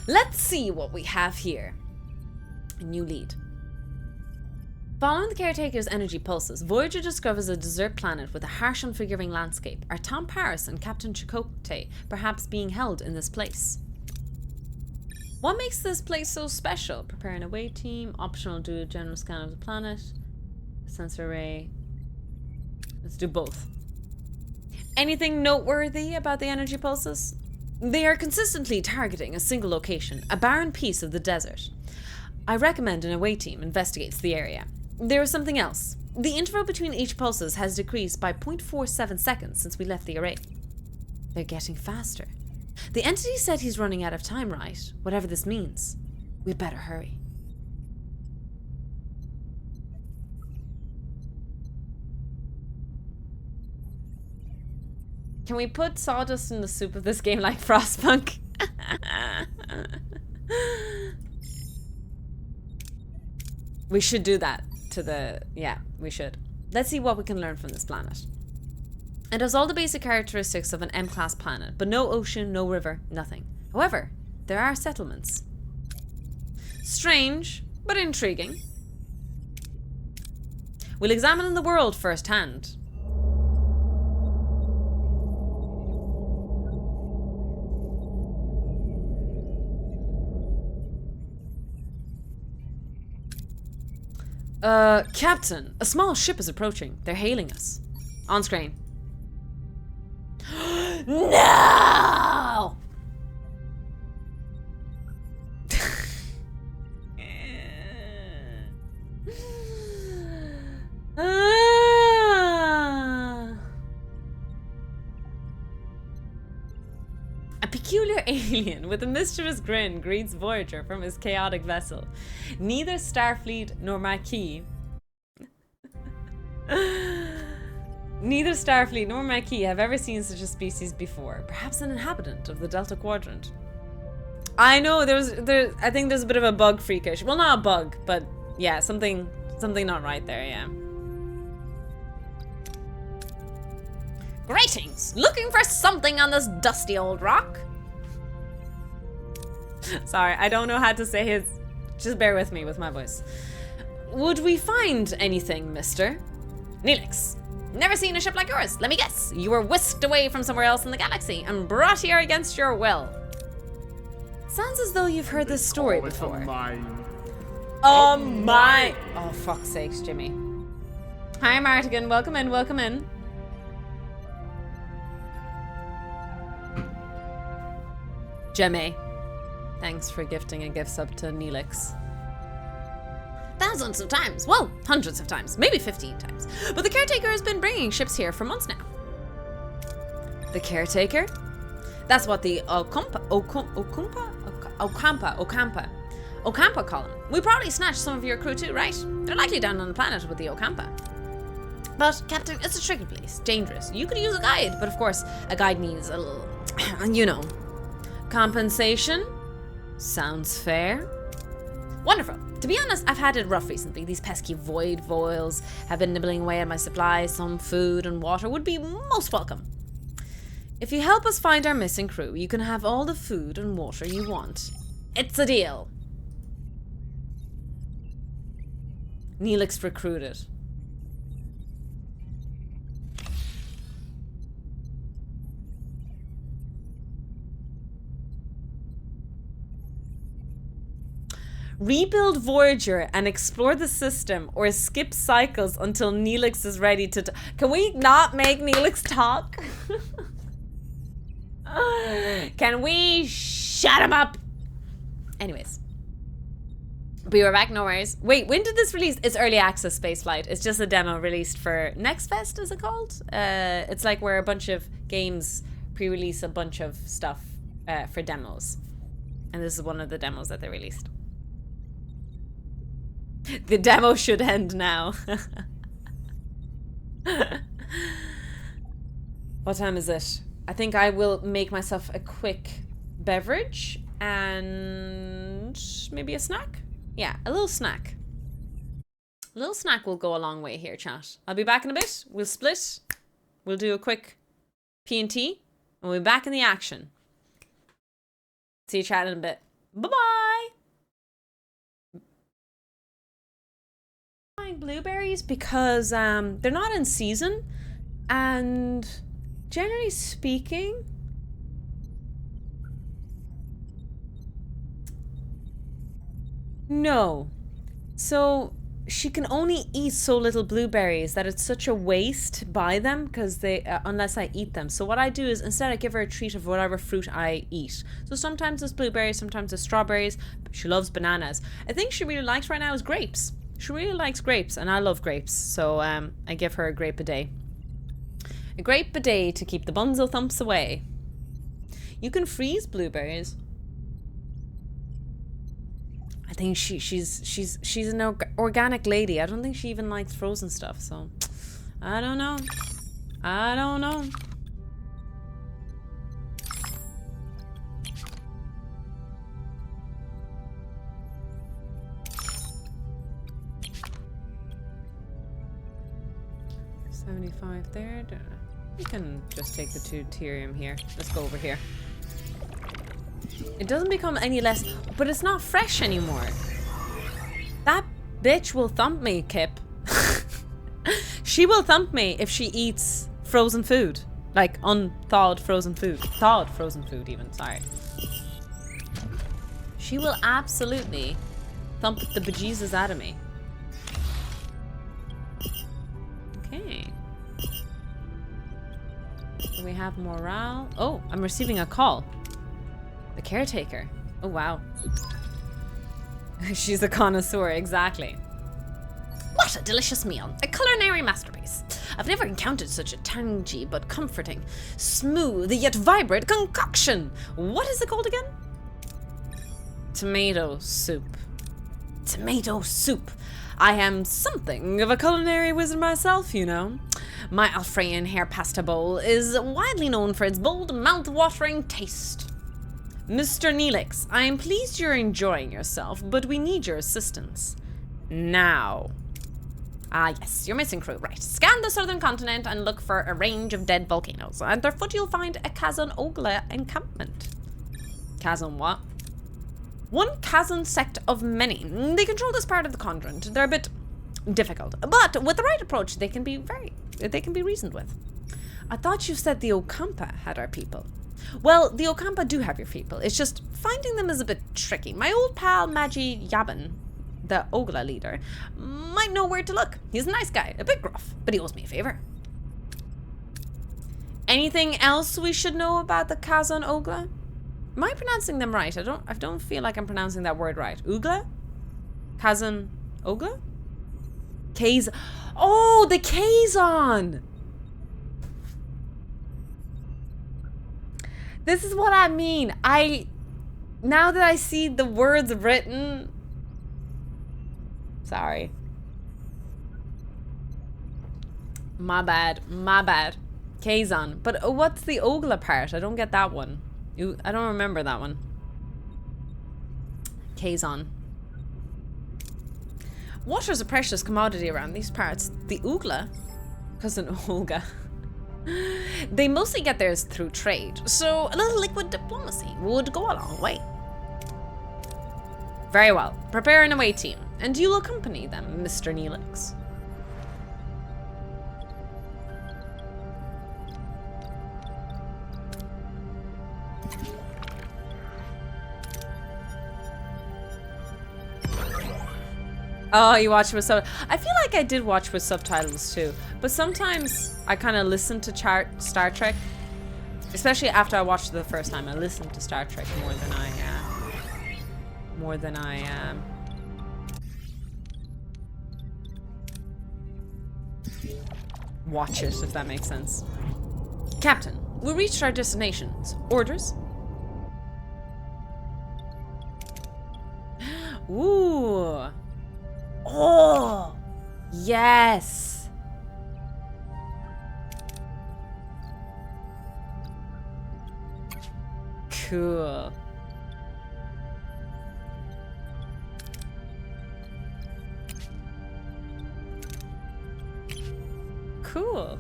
Let's see what we have here. A new lead. Following the Caretaker's energy pulses, Voyager discovers a desert planet with a harsh, unforgiving landscape. Are Tom Paris and Captain Chakotay perhaps being held in this place? What makes this place so special? Prepare an away team, optional do a general scan of the planet, sensor array. Let's do both. Anything noteworthy about the energy pulses? They are consistently targeting a single location, a barren piece of the desert. I recommend an away team investigates the area. There is something else. The interval between each pulses has decreased by 0.47 seconds since we left the array. They're getting faster. The entity said he's running out of time, right? Whatever this means. We'd better hurry. Can we put sawdust in the soup of this game like Frostpunk? We should do that to the... Yeah, we should. Let's see what we can learn from this planet. It has all the basic characteristics of an M-class planet, but no ocean, no river, nothing. However, there are settlements. Strange, but intriguing. We'll examine the world firsthand. Captain, a small ship is approaching. They're hailing us. On screen. No! A peculiar alien with a mischievous grin greets Voyager from his chaotic vessel. Neither Starfleet nor Maquis have ever seen such a species before. Perhaps an inhabitant of the Delta Quadrant. I know I think there's a bit of a bug freakish. Well, not a bug, but yeah, something not right there, yeah. Greetings! Looking for something on this dusty old rock? Sorry, I don't know how to say his... Just bear with me with my voice. Would we find anything, mister? Neelix. Never seen a ship like yours. Let me guess. You were whisked away from somewhere else in the galaxy and brought here against your will. Sounds as though you've heard this story before. Oh my... Oh, fuck's sakes, Jimmy. Hi, Martigan. Welcome in, welcome in. Jemmy, thanks for gifting a gift sub to Neelix. Thousands of times, well, hundreds of times, maybe 15 times. But the Caretaker has been bringing ships here for months now. The Caretaker? That's what the Ocampa call him. We probably snatched some of your crew too, right? They're likely down on the planet with the Ocampa. But, Captain, it's a tricky place, dangerous. You could use a guide, but of course, a guide needs a little, you know. Compensation? Sounds fair. Wonderful. To be honest, I've had it rough recently. These pesky void voiles have been nibbling away at my supplies. Some food and water would be most welcome. If you help us find our missing crew, you can have all the food and water you want. It's a deal. Neelix recruited. Rebuild Voyager and explore the system, or skip cycles until Neelix is ready to... Can we not make Neelix talk? Can we shut him up? Anyways. We were back, no worries. Wait, when did this release? It's early access spaceflight. It's just a demo released for Next Fest, is it called? It's like where a bunch of games pre-release a bunch of stuff for demos. And this is one of the demos that they released. The demo should end now. What time is it? I think I will make myself a quick beverage and maybe a snack. Yeah, a little snack. A little snack will go a long way here, chat. I'll be back in a bit. We'll split. We'll do a quick P&T and we'll be back in the action. See you chat in a bit. Bye-bye. Blueberries because they're not in season, and generally speaking, no. So she can only eat so little blueberries that it's such a waste to buy them because they unless I eat them. So what I do is instead I give her a treat of whatever fruit I eat. So sometimes it's blueberries, sometimes it's strawberries. She loves bananas. I think she really likes right now is grapes. She really likes grapes, and I love grapes, so I give her a grape a day. A grape a day to keep the bunzo thumps away. You can freeze blueberries. I think she's an organic lady. I don't think she even likes frozen stuff, so I don't know. I don't know. 25 there. We can just take the deuterium here. Let's go over here. It doesn't become any less, but it's not fresh anymore. That bitch will thump me, Kip. She will thump me if she eats frozen food. Like unthawed frozen food. Thawed frozen food even, sorry. She will absolutely thump the bejesus out of me. Okay. Do we have morale? Oh, I'm receiving a call. The caretaker. Oh, wow. She's a connoisseur, exactly. What a delicious meal. A culinary masterpiece. I've never encountered such a tangy but comforting, smooth yet vibrant concoction. What is it called again? Tomato soup. Tomato soup. I am something of a culinary wizard myself, you know. My Alfreyan hair pasta bowl is widely known for its bold, mouth-watering taste. Mr. Neelix, I am pleased you're enjoying yourself, but we need your assistance. Now. Ah, yes, your missing crew, right. Scan the southern continent and look for a range of dead volcanoes. Underfoot you'll find a Kazon encampment. Kazon what? One Kazon sect of many. They control this part of the quadrant. They're a bit difficult, but with the right approach, they can be reasoned with. I thought you said the Ocampa had our people. Well, the Ocampa do have your people. It's just finding them is a bit tricky. My old pal Magi Yabin, the Ogla leader, might know where to look. He's a nice guy, a bit gruff, but he owes me a favor. Anything else we should know about the Kazon Ogla? Am I pronouncing them right? I don't feel like I'm pronouncing that word right. Ugla? Kazon Ogla? Kazon. Oh, the Kazon! This is what I mean. Now that I see the words written... Sorry. My bad. My bad. Kazon. But what's the Ogla part? I don't get that one. I don't remember that one. Kazon. Water's a precious commodity around these parts. The Ugla, cousin Olga, they mostly get theirs through trade, so a little liquid diplomacy would go a long way. Very well. Prepare an away team, and you'll accompany them, Mr. Neelix. Oh, you watch with subtitles. I feel like I did watch with subtitles too, but sometimes I kind of listen to Star Trek, especially after I watched it the first time. I listen to Star Trek more than I watch it, if that makes sense. Captain, we reached our destinations. Orders? Ooh. Oh, yes. Cool. Cool.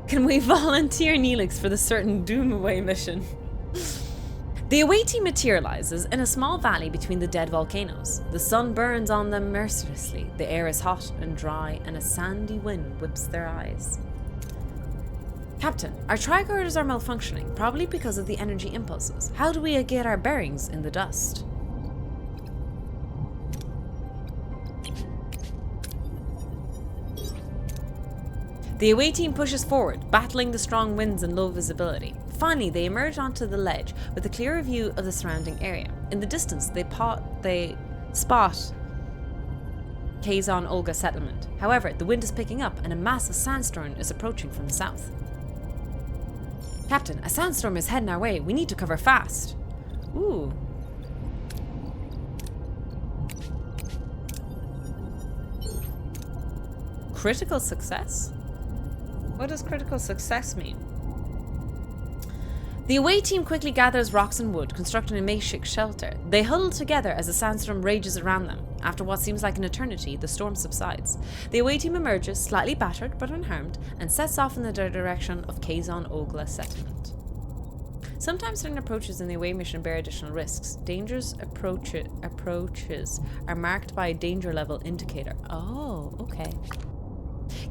Can we volunteer Neelix for the certain Doom Away mission? The away team materializes in a small valley between the dead volcanoes. The sun burns on them mercilessly. The air is hot and dry, and a sandy wind whips their eyes. Captain, our tricorders are malfunctioning, probably because of the energy impulses. How do we get our bearings in the dust? The away team pushes forward, battling the strong winds and low visibility. Finally, they emerge onto the ledge with a clearer view of the surrounding area. In the distance, they spot Kazon Olga settlement. However, the wind is picking up and a massive sandstorm is approaching from the south. Captain, a sandstorm is heading our way. We need to cover fast. Ooh. Critical success? What does critical success mean? The away team quickly gathers rocks and wood, constructing a makeshift shelter. They huddle together as a sandstorm rages around them. After what seems like an eternity, the storm subsides. The away team emerges, slightly battered but unharmed, and sets off in the direction of Kazon Ogla settlement. Sometimes certain approaches in the away mission bear additional risks. Dangerous approaches are marked by a danger level indicator. Oh, okay.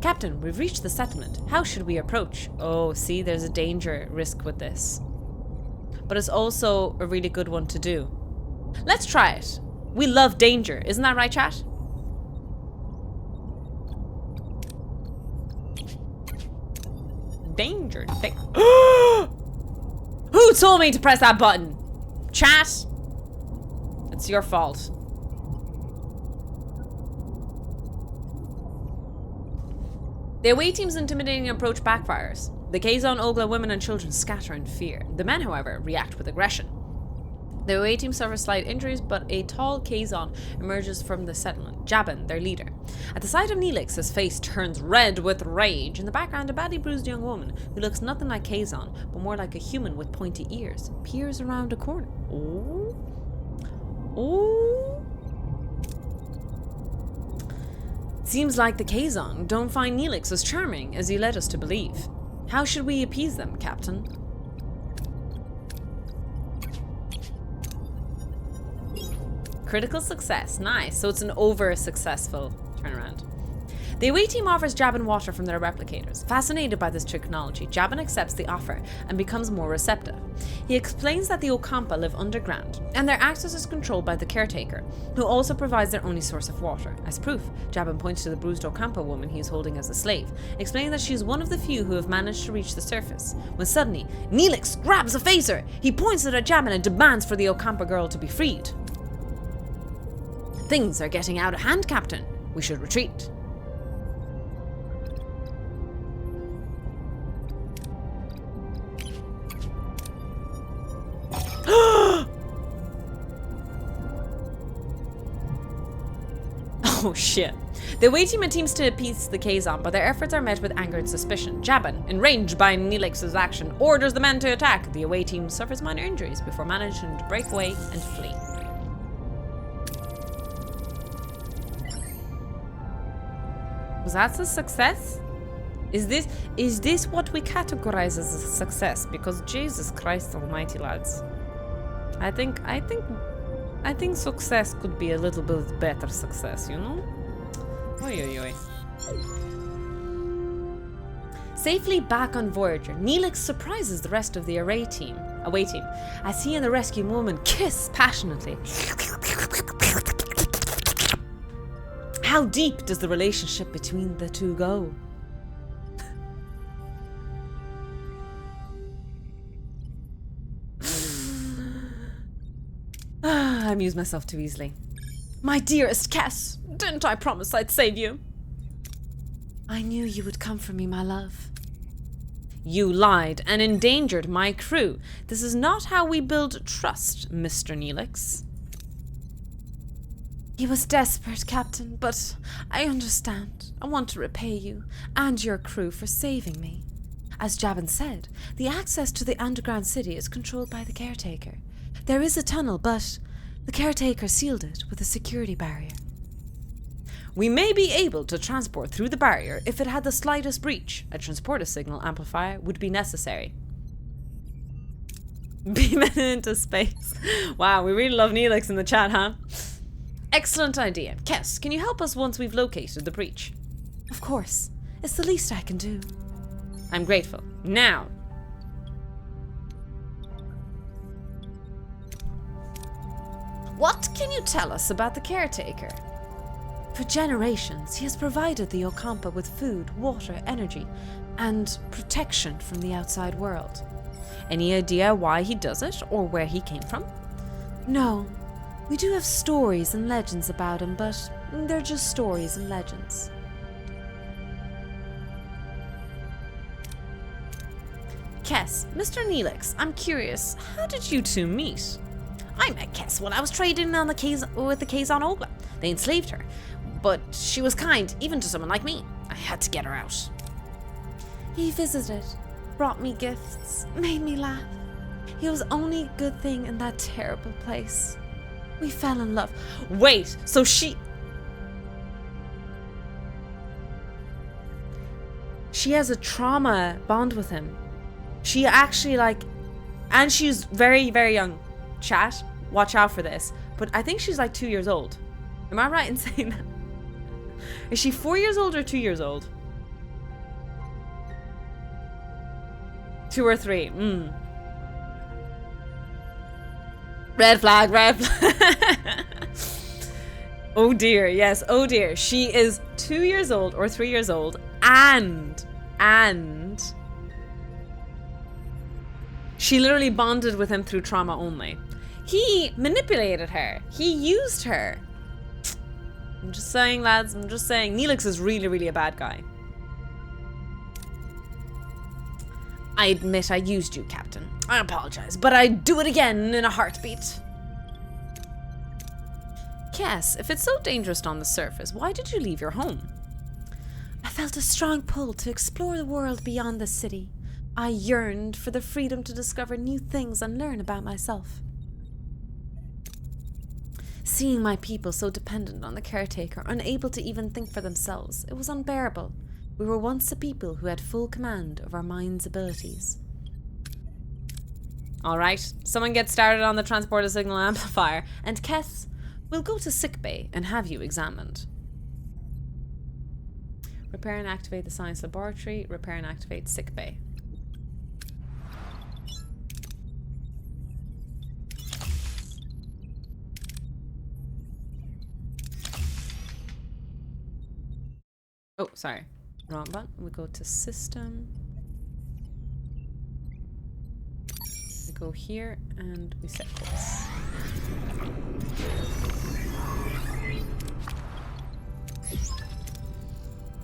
Captain, we've reached the settlement. How should we approach? Oh, see, there's a danger risk with this. But it's also a really good one to do. Let's try it. We love danger. Isn't that right, chat? Danger. Who told me to press that button? Chat? It's your fault. The away team's intimidating approach backfires. The Kazon Ogla women and children scatter in fear. The men, however, react with aggression. The away team suffers slight injuries, but a tall Kazon emerges from the settlement, Jabin, their leader. At the sight of Neelix, his face turns red with rage. In the background, a badly bruised young woman, who looks nothing like Kazon, but more like a human with pointy ears, peers around a corner. Oh. Oh. Seems like the Kazon don't find Neelix as charming as he led us to believe. How should we appease them, Captain? Critical success. Nice. So it's an over-successful turnaround. The away team offers Jabin water from their replicators. Fascinated by this technology, Jabin accepts the offer and becomes more receptive. He explains that the Ocampa live underground, and their access is controlled by the Caretaker, who also provides their only source of water. As proof, Jabin points to the bruised Ocampa woman he is holding as a slave, explaining that she is one of the few who have managed to reach the surface. When suddenly, Neelix grabs a phaser! He points it at Jabin and demands for the Ocampa girl to be freed. Things are getting out of hand, Captain. We should retreat. Oh shit. The away team attempts to appease the Kazon, but their efforts are met with anger and suspicion. Jabin, enraged by Neelix's action, orders the men to attack. The away team suffers minor injuries before managing to break away and flee. Was that a success? Is this what we categorize as a success? Because Jesus Christ Almighty, lads, I think success could be a little bit better success, you know? Oi, oi, oi. Safely back on Voyager, Neelix surprises the rest of the away team, as he and the rescued woman kiss passionately. How deep does the relationship between the two go? I amuse myself too easily. My dearest Cass, didn't I promise I'd save you? I knew you would come for me, my love. You lied and endangered my crew. This is not how we build trust, Mr. Neelix. He was desperate, Captain, but I understand. I want to repay you and your crew for saving me. As Jabin said, the access to the underground city is controlled by the Caretaker. There is a tunnel, but the Caretaker sealed it with a security barrier. We may be able to transport through the barrier if it had the slightest breach. A transporter signal amplifier would be necessary. Beam it into space. Wow, we really love Neelix in the chat, huh? Excellent idea. Kess, can you help us once we've located the breach? Of course. It's the least I can do. I'm grateful. Now. What can you tell us about the Caretaker? For generations, he has provided the Ocampa with food, water, energy, and protection from the outside world. Any idea why he does it, or where he came from? No. We do have stories and legends about him, but they're just stories and legends. Kess, Mr. Neelix, I'm curious, how did you two meet? I met Kess when I was trading on with the Kazon Ogla. They enslaved her, but she was kind, even to someone like me. I had to get her out. He visited, brought me gifts, made me laugh. He was only good thing in that terrible place. We fell in love. Wait, so she has a trauma bond with him. She actually like, and she's very, very young. Chat, watch out for this. But I think she's like 2 years old. Am I right in saying that? Is she 4 years old or 2 years old? 2 or 3. Red flag, red flag. Oh dear, yes, oh dear. She is 2 years old or 3 years old, and she literally bonded with him through trauma only. He manipulated her. He used her. I'm just saying, lads, I'm just saying. Neelix is really, really a bad guy. I admit I used you, Captain. I apologize, but I'd do it again in a heartbeat. Yes, if it's so dangerous on the surface, why did you leave your home? I felt a strong pull to explore the world beyond the city. I yearned for the freedom to discover new things and learn about myself. Seeing my people so dependent on the caretaker, unable to even think for themselves, it was unbearable. We were once a people who had full command of our mind's abilities. Alright, someone get started on the transporter signal amplifier, and Keth, we'll go to sickbay and have you examined. Repair and activate the science laboratory, repair and activate sickbay. Oh, sorry. Wrong button. We go to system. We go here and we set course.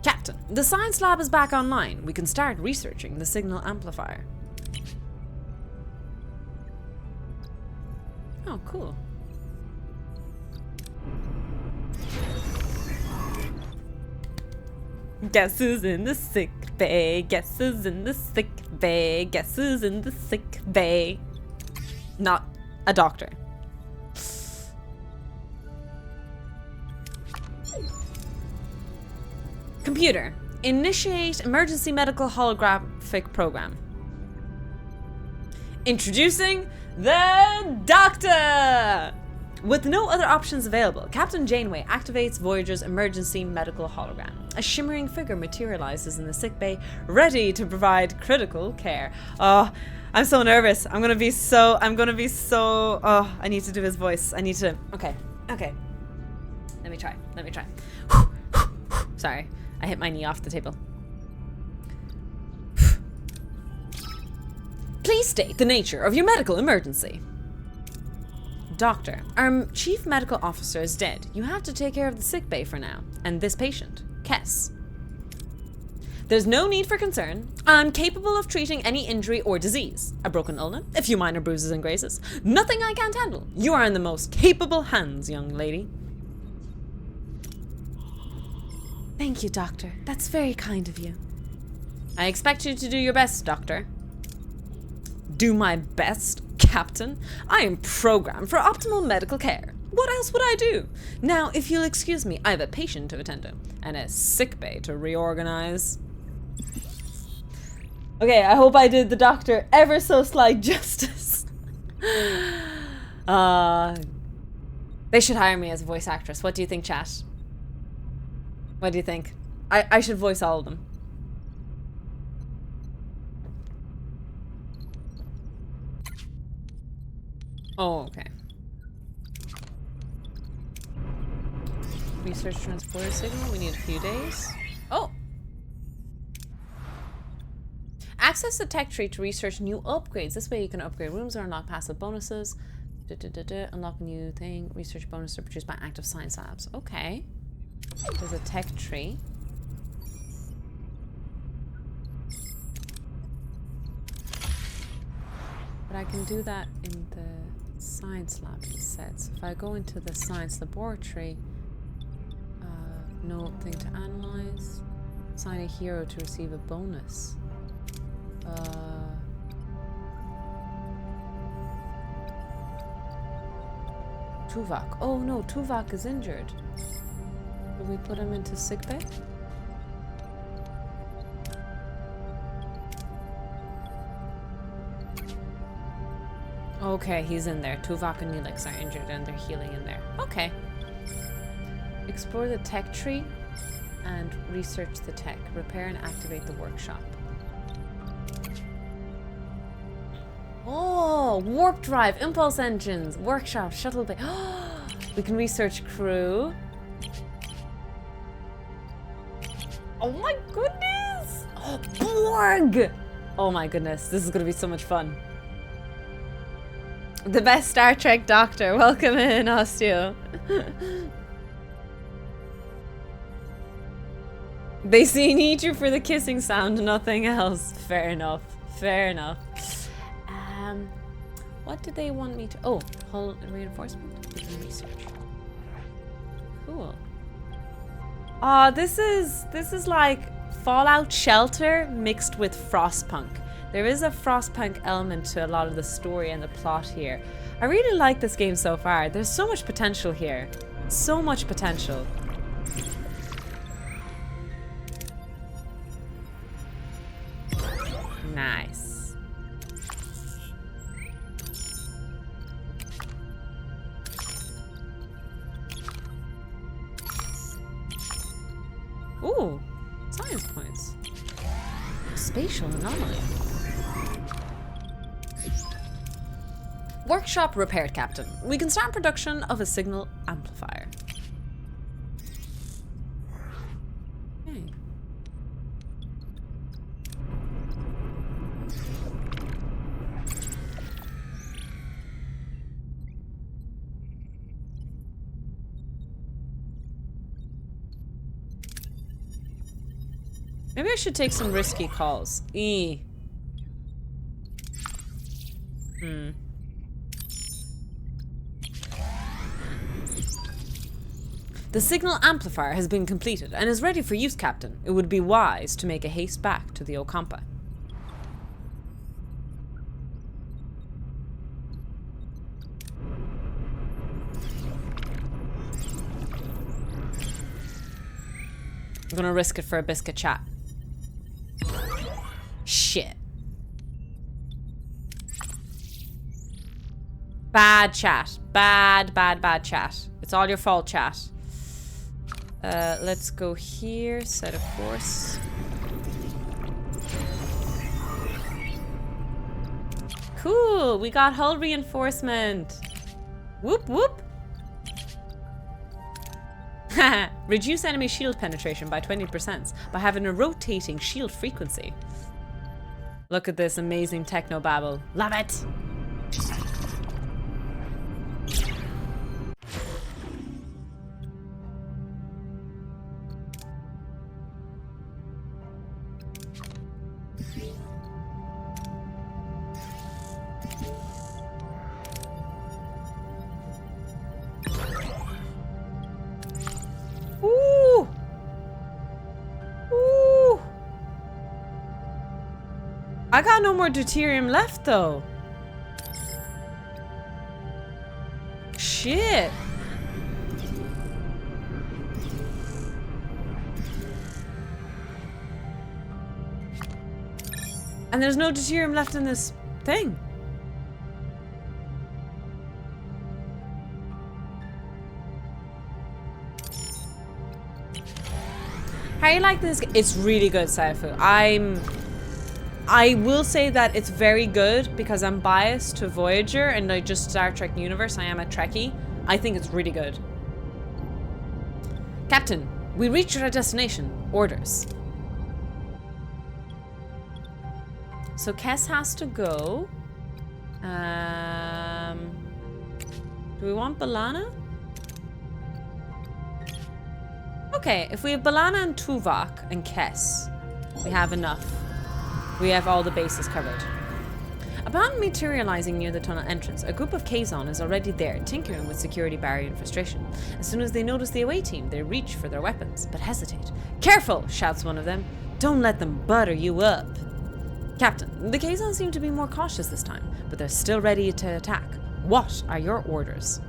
Captain, the science lab is back online. We can start researching the signal amplifier. Oh, cool. Guess who's in the sick bay? Guess who's in the sick bay? Guess who's in the sick bay? Not a doctor. Computer, initiate emergency medical holographic program. Introducing the Doctor! With no other options available, Captain Janeway activates Voyager's emergency medical hologram. A shimmering figure materializes in the sickbay, ready to provide critical care. Oh, I'm so nervous. I'm gonna be so, oh, I need to do his voice. I need to, okay. Let me try. Sorry, I hit my knee off the table. Please state the nature of your medical emergency. Doctor, our chief medical officer is dead. You have to take care of the sickbay for now. And this patient, Kess. There's no need for concern. I'm capable of treating any injury or disease. A broken ulna, a few minor bruises and grazes. Nothing I can't handle. You are in the most capable hands, young lady. Thank you, Doctor. That's very kind of you. I expect you to do your best, Doctor. Do my best, Captain? I am programmed for optimal medical care. What else would I do? Now, if you'll excuse me, I have a patient to attend to and a sickbay to reorganize. Okay, I hope I did the Doctor ever so slight justice. They should hire me as a voice actress. What do you think, chat? What do you think? I should voice all of them. Oh, okay. Research transporter signal. We need a few days. Oh! Access the tech tree to research new upgrades. This way you can upgrade rooms or unlock passive bonuses. Unlock new thing. Research bonuses are produced by active science labs. Okay. There's a tech tree. But I can do that in the science lab instead. So if I go into the science laboratory, no thing to analyze. Assign a hero to receive a bonus. Tuvok. Oh no, Tuvok is injured. Did we put him into sickbay? Okay, he's in there. Tuvok and Neelix are injured and they're healing in there. Okay. Explore the tech tree and research the tech. Repair and activate the workshop. Oh, warp drive, impulse engines, workshop, shuttle bay. We can research crew. Oh my goodness! Oh, Borg! Oh my goodness, this is gonna be so much fun. The best Star Trek doctor. Welcome in, Osteo. They need you for the kissing sound, nothing else. Fair enough. Fair enough. What did they want me to... Oh, hull reinforcement? We can research. Cool. Oh, this is like Fallout Shelter mixed with Frostpunk. There is a Frostpunk element to a lot of the story and the plot here. I really like this game so far. There's so much potential here. So much potential. Nice. Ooh, science points. Spatial anomaly. Workshop repaired, Captain. We can start production of a signal amplifier. Okay. Maybe I should take some risky calls. The signal amplifier has been completed and is ready for use, Captain. It would be wise to make a haste back to the Ocampa. I'm gonna risk it for a biscuit chat. Shit. Bad chat. Bad chat. It's all your fault, chat. Let's go here. Set a course. Cool. We got hull reinforcement. Whoop whoop. Reduce enemy shield penetration by 20% by having a rotating shield frequency. Look at this amazing technobabble. Love it! I got no more deuterium left though. Shit. And there's no deuterium left in this thing. How you like this? It's really good, Saifu. I will say that it's very good because I'm biased to Voyager and like just Star Trek universe. I am a Trekkie. I think it's really good. Captain, we reached our destination. Orders. So Kes has to go. Do we want B'Elanna? Okay, if we have B'Elanna and Tuvok and Kes, we have enough. We have all the bases covered. Upon materializing near the tunnel entrance, a group of Kazon is already there, tinkering with security barrier infestation. As soon as they notice the away team, they reach for their weapons, but hesitate. Careful, shouts one of them. Don't let them butter you up. Captain, the Kazon seem to be more cautious this time, but they're still ready to attack. What are your orders?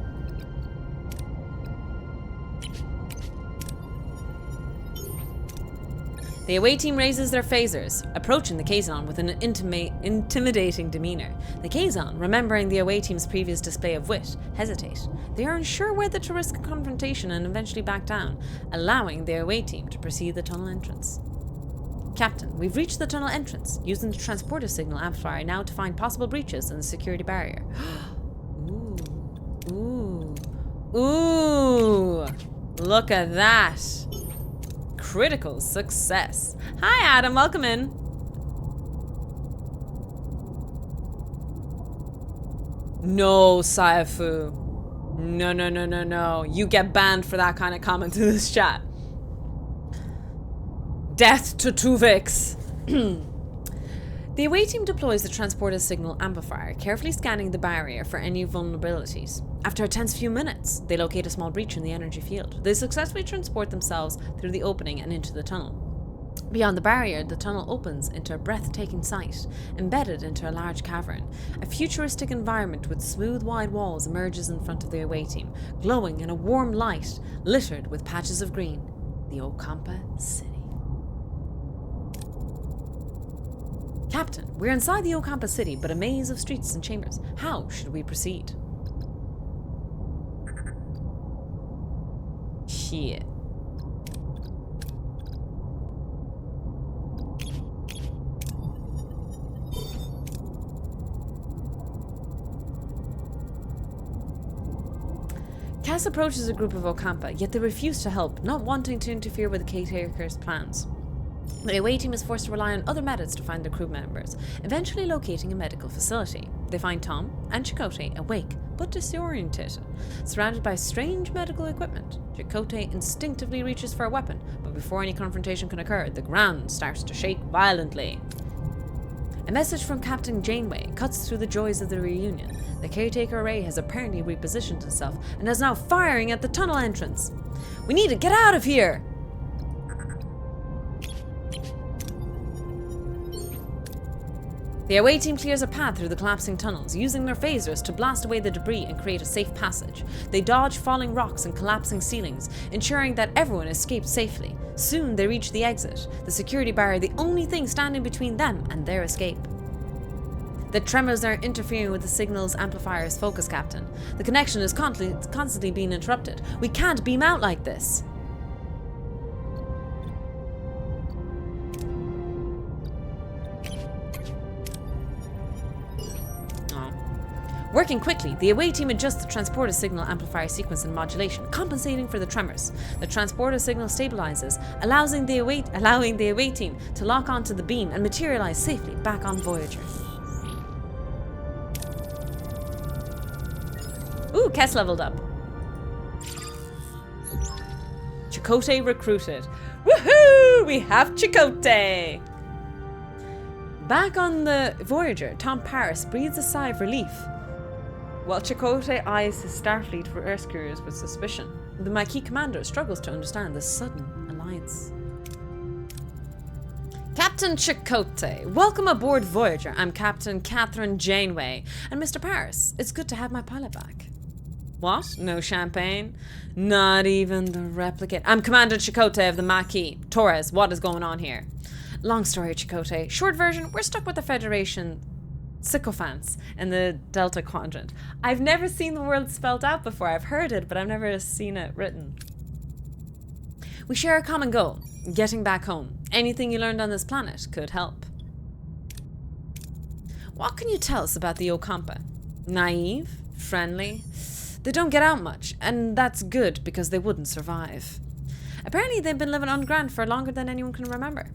The away team raises their phasers, approaching the Kazon with an intimidating demeanor. The Kazon, remembering the away team's previous display of wit, hesitate. They are unsure whether to risk a confrontation and eventually back down, allowing the away team to proceed the tunnel entrance. Captain, we've reached the tunnel entrance, using the transporter signal amplifier now to find possible breaches in the security barrier. Ooh! Look at that! Critical success. Hi, Adam. Welcome in. No, Saifu. No. You get banned for that kind of comment in this chat. Death to Tuvix. The away team deploys the transporter signal amplifier, carefully scanning the barrier for any vulnerabilities. After a tense few minutes, they locate a small breach in the energy field. They successfully transport themselves through the opening and into the tunnel. Beyond the barrier, the tunnel opens into a breathtaking sight, embedded into a large cavern. A futuristic environment with smooth, wide walls emerges in front of the away team, glowing in a warm light, littered with patches of green. The Ocampa City. Captain, we're inside the Ocampa City, but a maze of streets and chambers. How should we proceed? Shit. Cass approaches a group of Ocampa, yet they refuse to help, not wanting to interfere with the Caretaker's plans. The away team is forced to rely on other methods to find their crew members, eventually locating a medical facility. They find Tom and Chakotay awake, but disoriented, surrounded by strange medical equipment. Chakotay instinctively reaches for a weapon, but before any confrontation can occur, the ground starts to shake violently. A message from Captain Janeway cuts through the joys of the reunion. The Caretaker array has apparently repositioned itself and is now firing at the tunnel entrance. We need to get out of here! The away team clears a path through the collapsing tunnels, using their phasers to blast away the debris and create a safe passage. They dodge falling rocks and collapsing ceilings, ensuring that everyone escapes safely. Soon they reach the exit, the security barrier the only thing standing between them and their escape. The tremors are interfering with the signal's amplifier's focus, Captain. The connection is constantly being interrupted. We can't beam out like this. Working quickly, the away team adjusts the transporter signal amplifier sequence and modulation, compensating for the tremors. The transporter signal stabilizes, allowing the away team to lock onto the beam and materialize safely back on Voyager. Ooh, Kess leveled up. Chakotay recruited. Woohoo! We have Chakotay! Back on the Voyager, Tom Paris breathes a sigh of relief, while Chakotay eyes his Starfleet rescuers with suspicion. The Maquis commander struggles to understand this sudden alliance. Captain Chakotay, welcome aboard Voyager. I'm Captain Catherine Janeway. And Mr. Paris, it's good to have my pilot back. What? No champagne? Not even the replicate. I'm Commander Chakotay of the Maquis. Torres, what is going on here? Long story, Chakotay. Short version, we're stuck with the Federation sycophants in the Delta Quadrant. I've never seen the word spelled out before. I've heard it, but I've never seen it written. We share a common goal, getting back home. Anything you learned on this planet could help. What can you tell us about the Ocampa? Naive? Friendly? They don't get out much, and that's good because they wouldn't survive. Apparently they've been living underground for longer than anyone can remember.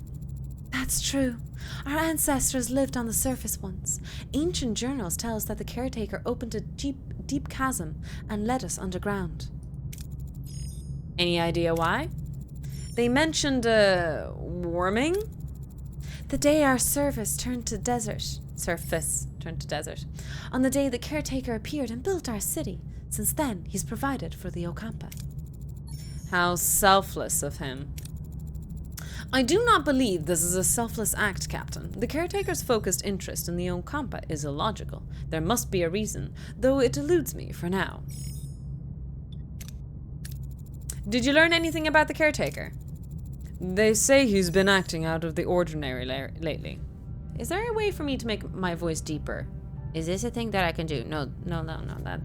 That's true. Our ancestors lived on the surface once. Ancient journals tell us that the Caretaker opened a deep chasm and led us underground. Any idea why? They mentioned warming? The day our surface turned to desert. On the day the Caretaker appeared and built our city. Since then, he's provided for the Ocampa. How selfless of him. I do not believe this is a selfless act, Captain. The Caretaker's focused interest in the Ocampa is illogical. There must be a reason, though it eludes me for now. Did you learn anything about the Caretaker? They say he's been acting out of the ordinary lately. Is there a way for me to make my voice deeper? Is this a thing that I can do? No.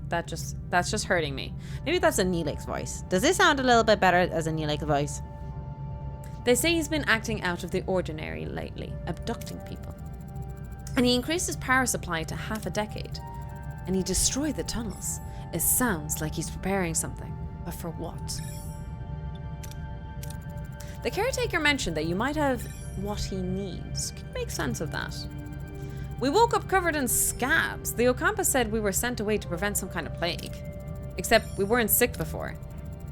That's just hurting me. Maybe that's a Neelix voice. Does this sound a little bit better as a Neelix voice? They say he's been acting out of the ordinary lately, abducting people. And he increased his power supply to half a decade. And he destroyed the tunnels. It sounds like he's preparing something. But for what? The caretaker mentioned that you might have what he needs. Can you make sense of that? We woke up covered in scabs. The Ocampa said we were sent away to prevent some kind of plague. Except we weren't sick before.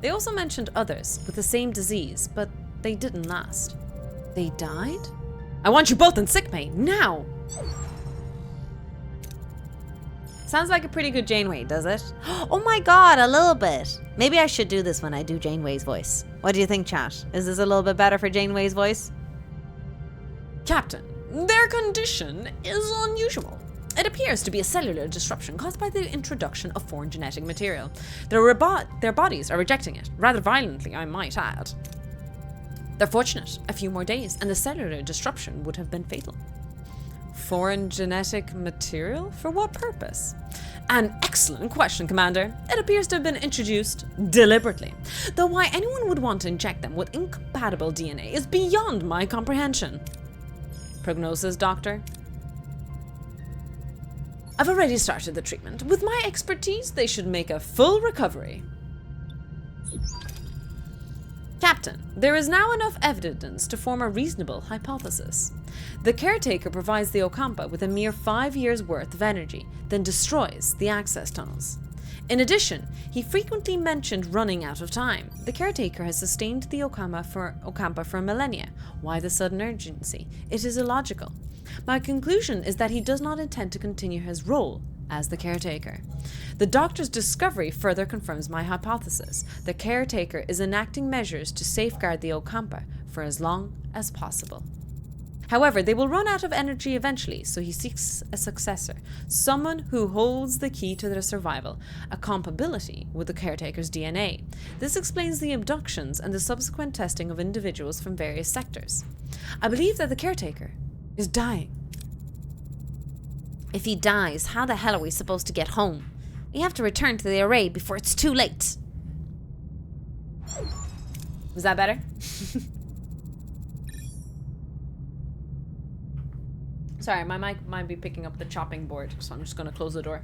They also mentioned others with the same disease, but they didn't last. They died? I want you both in sickbay, now! Sounds like a pretty good Janeway, does it? Oh my god, a little bit. Maybe I should do this when I do Janeway's voice. What do you think, chat? Is this a little bit better for Janeway's voice? Captain, their condition is unusual. It appears to be a cellular disruption caused by the introduction of foreign genetic material. Their bodies are rejecting it, rather violently, I might add. They're fortunate. A few more days, and the cellular disruption would have been fatal. Foreign genetic material? For what purpose? An excellent question, Commander. It appears to have been introduced deliberately. Though why anyone would want to inject them with incompatible DNA is beyond my comprehension. Prognosis, Doctor? I've already started the treatment. With my expertise, they should make a full recovery. Captain, there is now enough evidence to form a reasonable hypothesis. The Caretaker provides the Ocampa with a mere 5 years' worth of energy, then destroys the access tunnels. In addition, he frequently mentioned running out of time. The Caretaker has sustained the Ocampa for millennia. Why the sudden urgency? It is illogical. My conclusion is that he does not intend to continue his role as the Caretaker. The Doctor's discovery further confirms my hypothesis. The Caretaker is enacting measures to safeguard the Ocampa for as long as possible. However, they will run out of energy eventually, so he seeks a successor, someone who holds the key to their survival, a compatibility with the Caretaker's DNA. This explains the abductions and the subsequent testing of individuals from various sectors. I believe that the Caretaker is dying. If he dies, how the hell are we supposed to get home? We have to return to the array before it's too late. Was that better? Sorry, my mic might be picking up the chopping board, so I'm just going to close the door.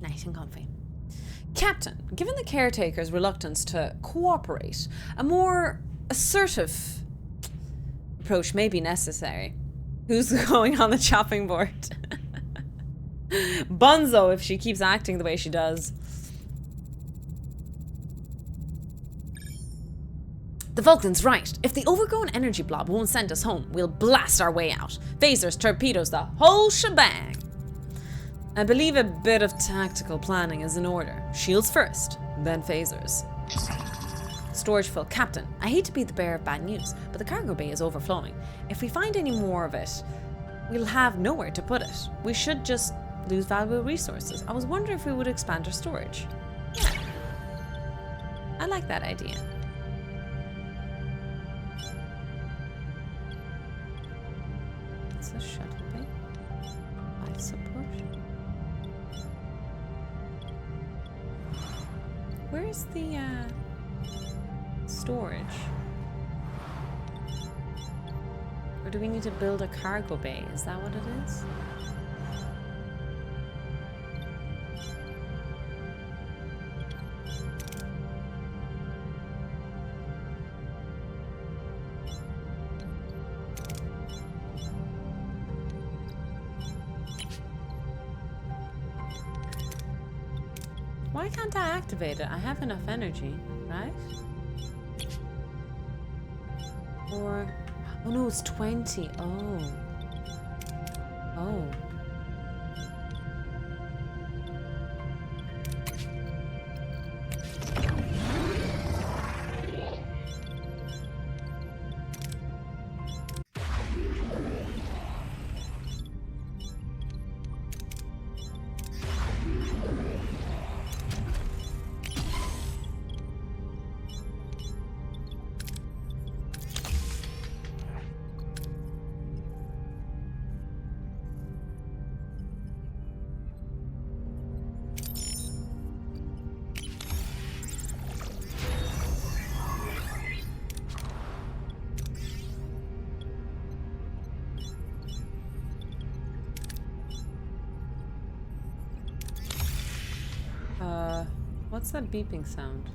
Nice and comfy. Captain, given the Caretaker's reluctance to cooperate, a more assertive approach may be necessary. Who's going on the chopping board? Bunzo, if she keeps acting the way she does. The Vulcan's right. If the overgrown energy blob won't send us home, we'll blast our way out. Phasers, torpedoes, the whole shebang. I believe a bit of tactical planning is in order. Shields first, then phasers. Storage full. Captain, I hate to be the bearer of bad news, but the cargo bay is overflowing. If we find any more of it, we'll have nowhere to put it. We should just lose valuable resources. I was wondering if we would expand our storage. Yeah. I like that idea. It's a shuttle bay. Life support. Where's the storage? Or do we need to build a cargo bay? Is that what it is? Why can't I activate it? I have enough energy, right? Or... oh no, it's 20. Oh. Oh. What's that beeping sound?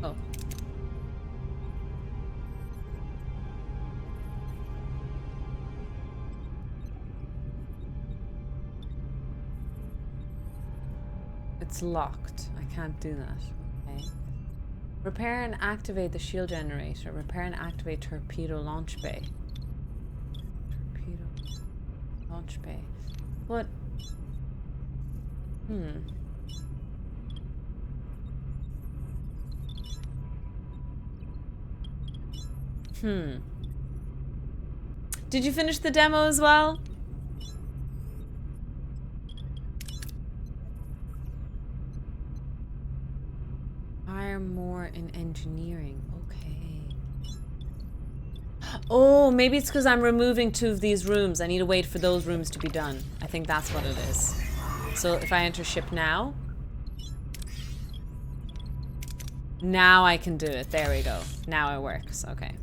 Oh. It's locked. I can't do that. Okay. Repair and activate the shield generator. Repair and activate torpedo launch bay. Torpedo launch bay. What? Did you finish the demo as well? Hire more in engineering. Okay. Oh, maybe it's because I'm removing 2 of these rooms. I need to wait for those rooms to be done. I think that's what it is. So if I enter ship now. Now I can do it. There we go. Now it works. Okay.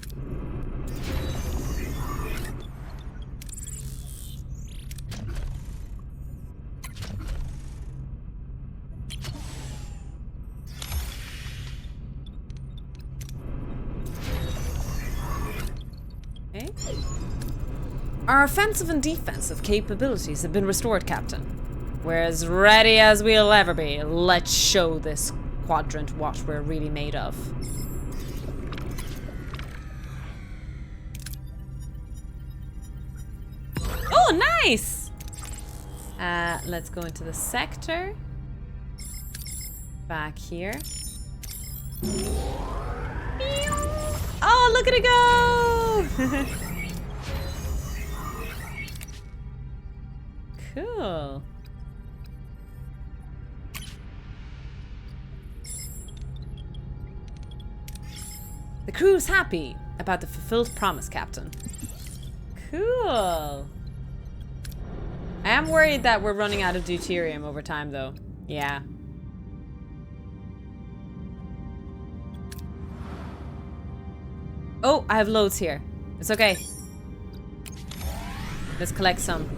Okay. Our offensive and defensive capabilities have been restored, Captain. We're as ready as we'll ever be. Let's show this Quadrant what we're really made of. Oh, nice! Let's go into the sector. Back here. Oh, look at it go! Cool. The crew's happy about the fulfilled promise, Captain. Cool. I am worried that we're running out of deuterium over time, though. Yeah. Oh, I have loads here. It's okay. Let's collect some.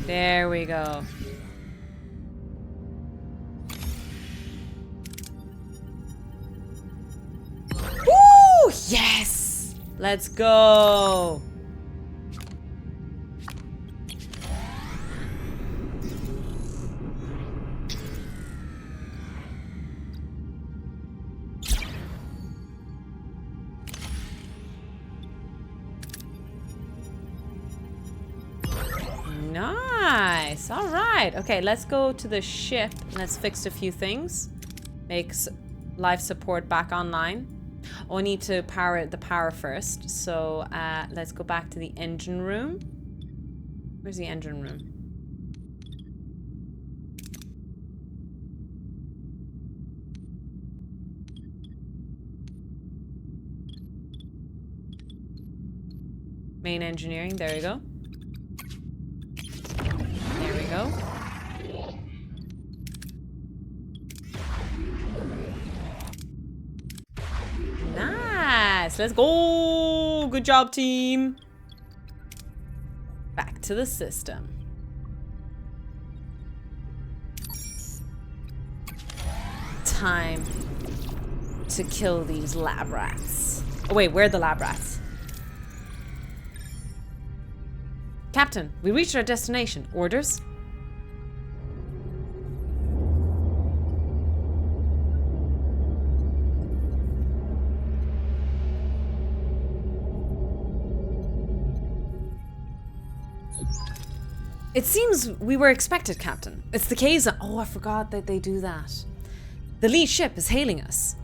There we go. Woo! Yes! Let's go! Nice. All right. Okay, let's go to the ship. Let's fix a few things. Makes life support back online. Oh, I need to power the power first. So let's go back to the engine room. Where's the engine room? Main engineering. There we go. There we go. Nice. Let's go. Good job, team. Back to the system. Time to kill these lab rats. Oh wait, where are the lab rats? Captain, we reached our destination. Orders? It seems we were expected, Captain. It's the Kazon. Oh, I forgot that they do that. The lead ship is hailing us.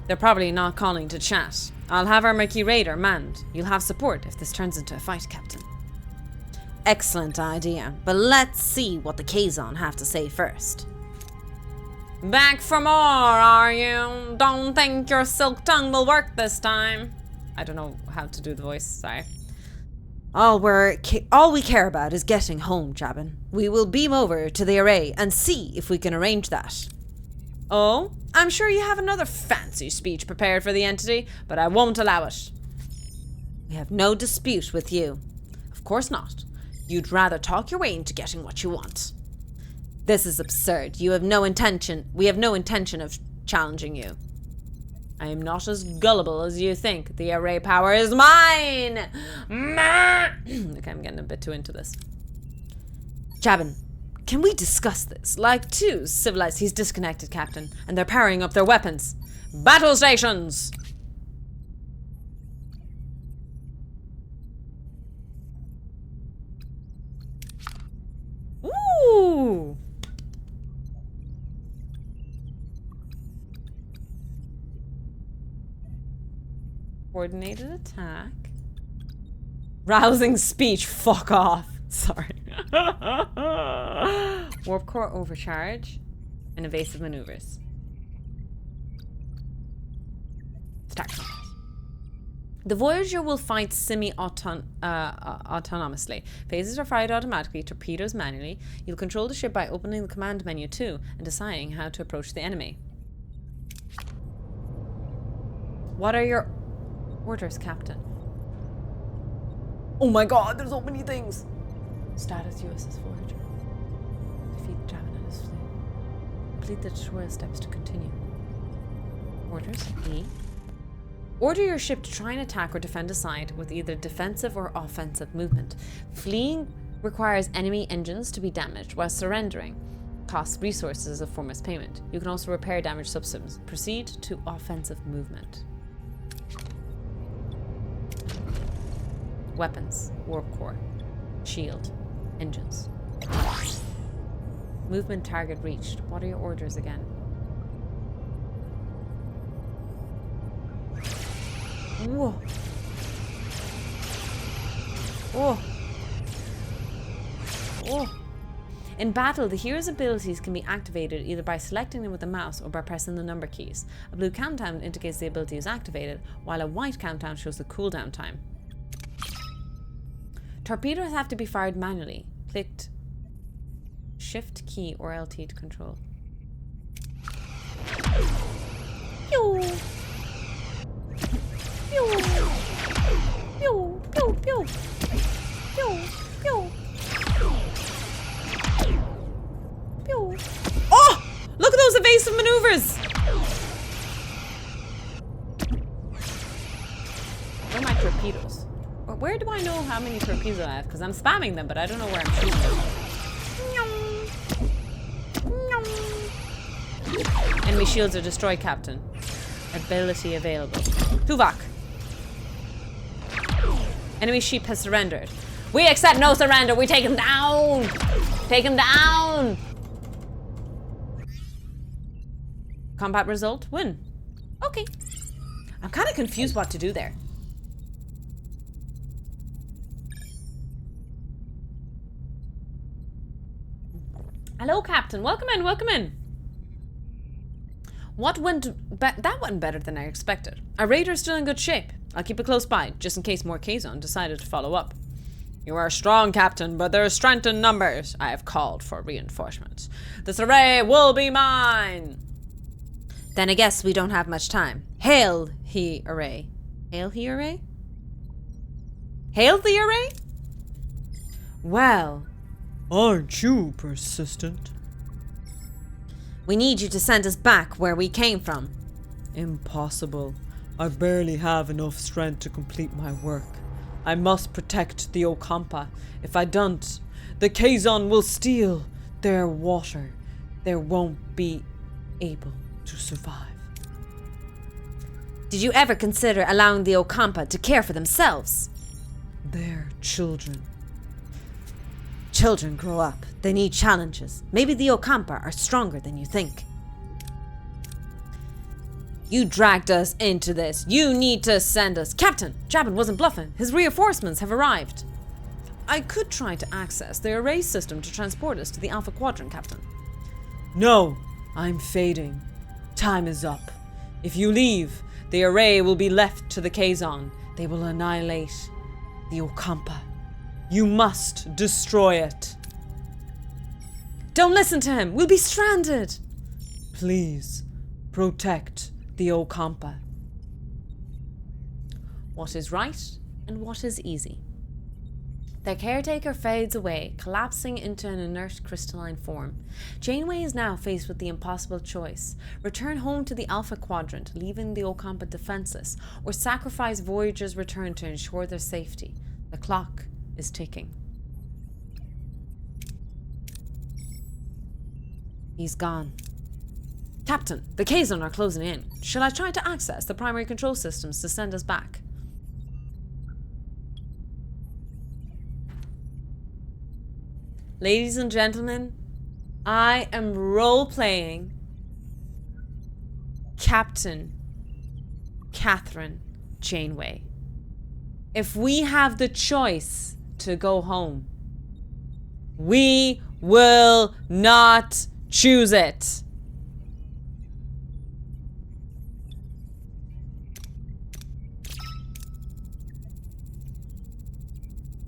They're probably not calling to chat. I'll have our Mercury Raider manned. You'll have support if this turns into a fight, Captain. Excellent idea, but let's see what the Kazon have to say first. Back for more, are you? Don't think your silk tongue will work this time. I don't know how to do the voice, sorry. All we care about is getting home, Jabin. We will beam over to the array and see if we can arrange that. Oh, I'm sure you have another fancy speech prepared for the entity, but I won't allow it. We have no dispute with you. Of course not. You'd rather talk your way into getting what you want. This is absurd. We have no intention of challenging you. I am not as gullible as you think. The array power is mine! Okay, I'm getting a bit too into this. Jabin, can we discuss this? Like two civilized... He's disconnected, Captain, and they're powering up their weapons. Battle stations! Ooh! Coordinated attack. Rousing speech. Fuck off. Sorry. Warp core overcharge. And evasive maneuvers. Start combat. The Voyager will fight autonomously. Phases are fired automatically, torpedoes manually. You'll control the ship by opening the command menu too and deciding how to approach the enemy. What are your orders, Captain? Oh my god, there's so many things! Status USS Voyager. Defeat Jabin and his fleet. Complete the tutorial steps to continue. Orders, E. Order your ship to try and attack or defend a site with either defensive or offensive movement. Fleeing requires enemy engines to be damaged, while surrendering costs resources as a form of payment. You can also repair damaged subsystems. Proceed to offensive movement. Weapons, warp core, shield, engines. Movement target reached. What are your orders again? Whoa. Whoa. Whoa. In battle, the hero's abilities can be activated either by selecting them with the mouse or by pressing the number keys. A blue countdown indicates the ability is activated, while a white countdown shows the cooldown time. Torpedoes have to be fired manually. Click Shift key or LT to control. Pew! Pew! Pew! Pew! Pew! Pew! Pew! Pew! Oh! Look at those evasive maneuvers! Where are my torpedoes? Where do I know how many torpedoes I have? Because I'm spamming them, but I don't know where I'm shooting them. Enemy shields are destroyed, Captain. Ability available. Tuvok. Enemy ship has surrendered. We accept no surrender. We take him down. Take him down. Combat result, win. Okay. I'm kind of confused what to do there. Hello, Captain. Welcome in, welcome in. That went better than I expected. Our raider's still in good shape. I'll keep it close by, just in case more Kazon decided to follow up. You are strong, Captain, but there is strength in numbers. I have called for reinforcements. This array will be mine. Then I guess we don't have much time. Hail he array. Hail he array? Hail the array? Well... Aren't you persistent? We need you to send us back where we came from. Impossible. I barely have enough strength to complete my work. I must protect the Ocampa. If I don't, the Kazon will steal their water. They won't be able to survive. Did you ever consider allowing the Ocampa to care for themselves? They're children. Children grow up. They need challenges. Maybe the Ocampa are stronger than you think. You dragged us into this. You need to send us. Captain, Jabin wasn't bluffing. His reinforcements have arrived. I could try to access the array system to transport us to the Alpha Quadrant, Captain. No, I'm fading. Time is up. If you leave, the array will be left to the Kazon. They will annihilate the Ocampa. You must destroy it. Don't listen to him. We'll be stranded. please, protect the Ocampa. What is right and what is easy. The Caretaker fades away, collapsing into an inert crystalline form. Janeway is now faced with the impossible choice. Return home to the Alpha Quadrant, leaving the Ocampa defenseless, or sacrifice Voyager's return to ensure their safety. The clock is ticking. He's gone. Captain, the Kazon are closing in. Shall I try to access the primary control systems to send us back? Ladies and gentlemen, I am role-playing Captain Catherine Janeway. If we have the choice to go home, we will not choose it.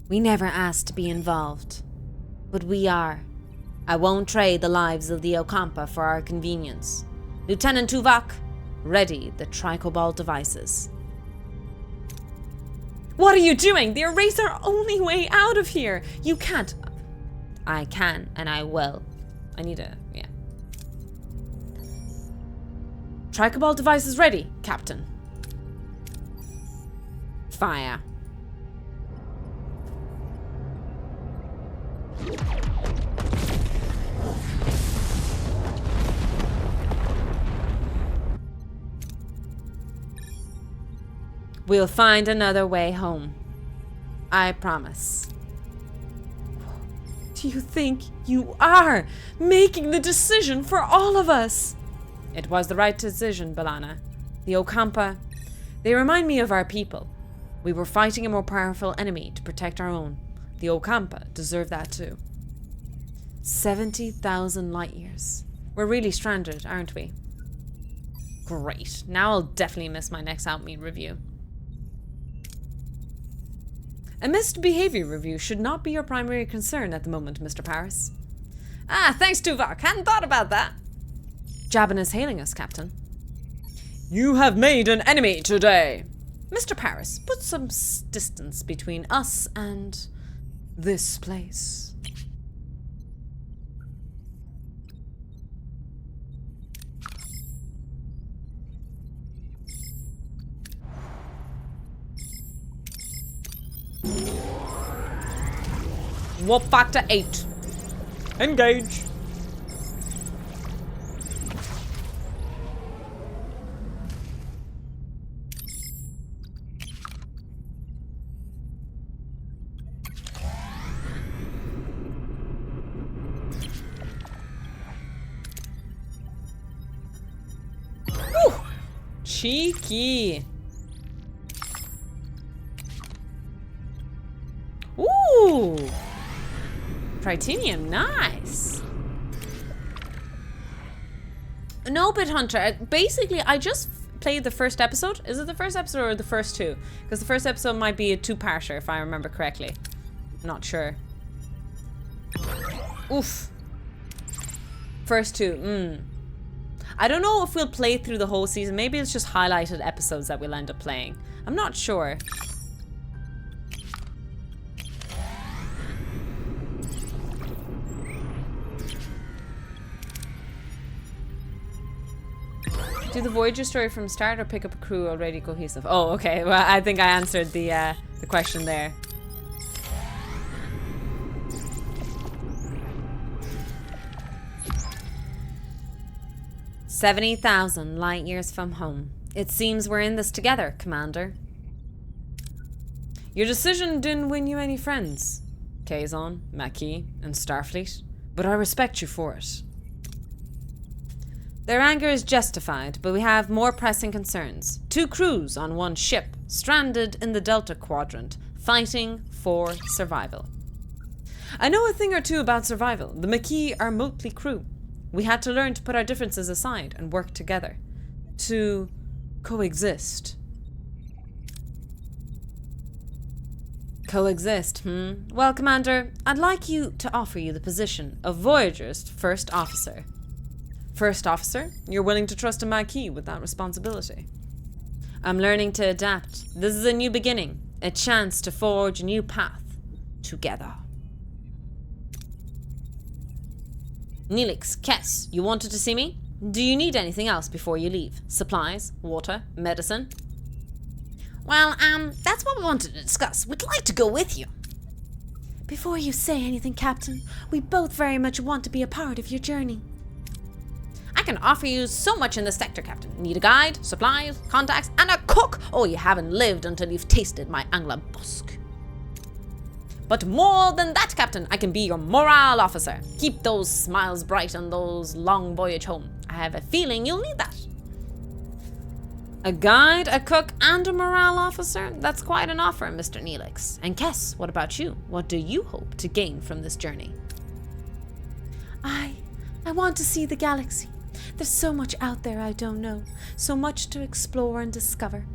We never asked to be involved. But we are. I won't trade the lives of the Ocampa for our convenience. Lieutenant Tuvok, ready the tricobalt devices. What are you doing? They erase our only way out of here. You can't. I can and I will. I need a, yeah. Tricobalt devices ready, Captain. Fire. We'll find another way home. I promise. Do you think you are making the decision for all of us? It was the right decision, B'Elanna. The Ocampa, they remind me of our people. We were fighting a more powerful enemy to protect our own. The Ocampa deserve that too. 70,000 light years. We're really stranded, aren't we? Great. Now I'll definitely miss my next Outmeet review. A missed behavior review should not be your primary concern at the moment, Mr. Paris. Ah, thanks, Tuvok. Hadn't thought about that. Jabin is hailing us, Captain. You have made an enemy today. Mr. Paris, put some distance between us and this place. Warp factor 8. Engage. Whew. Cheeky. Ooh. Tritanium, nice. No, Bit Hunter. Basically, I just played the first episode. Is it the first episode or the first two? Because the first episode might be a two-parter, if I remember correctly. I'm not sure. Oof. First two. I don't know if we'll play through the whole season. Maybe it's just highlighted episodes that we'll end up playing. I'm not sure. Do the Voyager story from start or pick up a crew already cohesive? Oh, okay. Well, I think I answered the question there. "70,000 light years from home. It seems we're in this together, Commander." Your decision didn't win you any friends, Kazon, Maquis, and Starfleet, but I respect you for it. Their anger is justified, but we have more pressing concerns. 2 crews on 1 ship, stranded in the Delta Quadrant, fighting for survival. I know a thing or two about survival. The Maquis are motley crew. We had to learn to put our differences aside and work together. To coexist. Coexist, Well, Commander, I'd like to offer you the position of Voyager's first officer. First officer, you're willing to trust a Maquis with that responsibility. I'm learning to adapt. This is a new beginning, a chance to forge a new path together. Neelix, Kess, you wanted to see me? Do you need anything else before you leave? Supplies, water, medicine? Well, that's what we wanted to discuss. We'd like to go with you. Before you say anything, Captain, we both very much want to be a part of your journey. I can offer you so much in this sector, Captain. Need a guide, supplies, contacts, and a cook? Oh, you haven't lived until you've tasted my Angla-Busk. But more than that, Captain, I can be your morale officer. Keep those smiles bright on those long voyage home. I have a feeling you'll need that. A guide, a cook, and a morale officer? That's quite an offer, Mr. Neelix. And Kess, what about you? What do you hope to gain from this journey? I want to see the galaxy. There's so much out there I don't know, so much to explore and discover.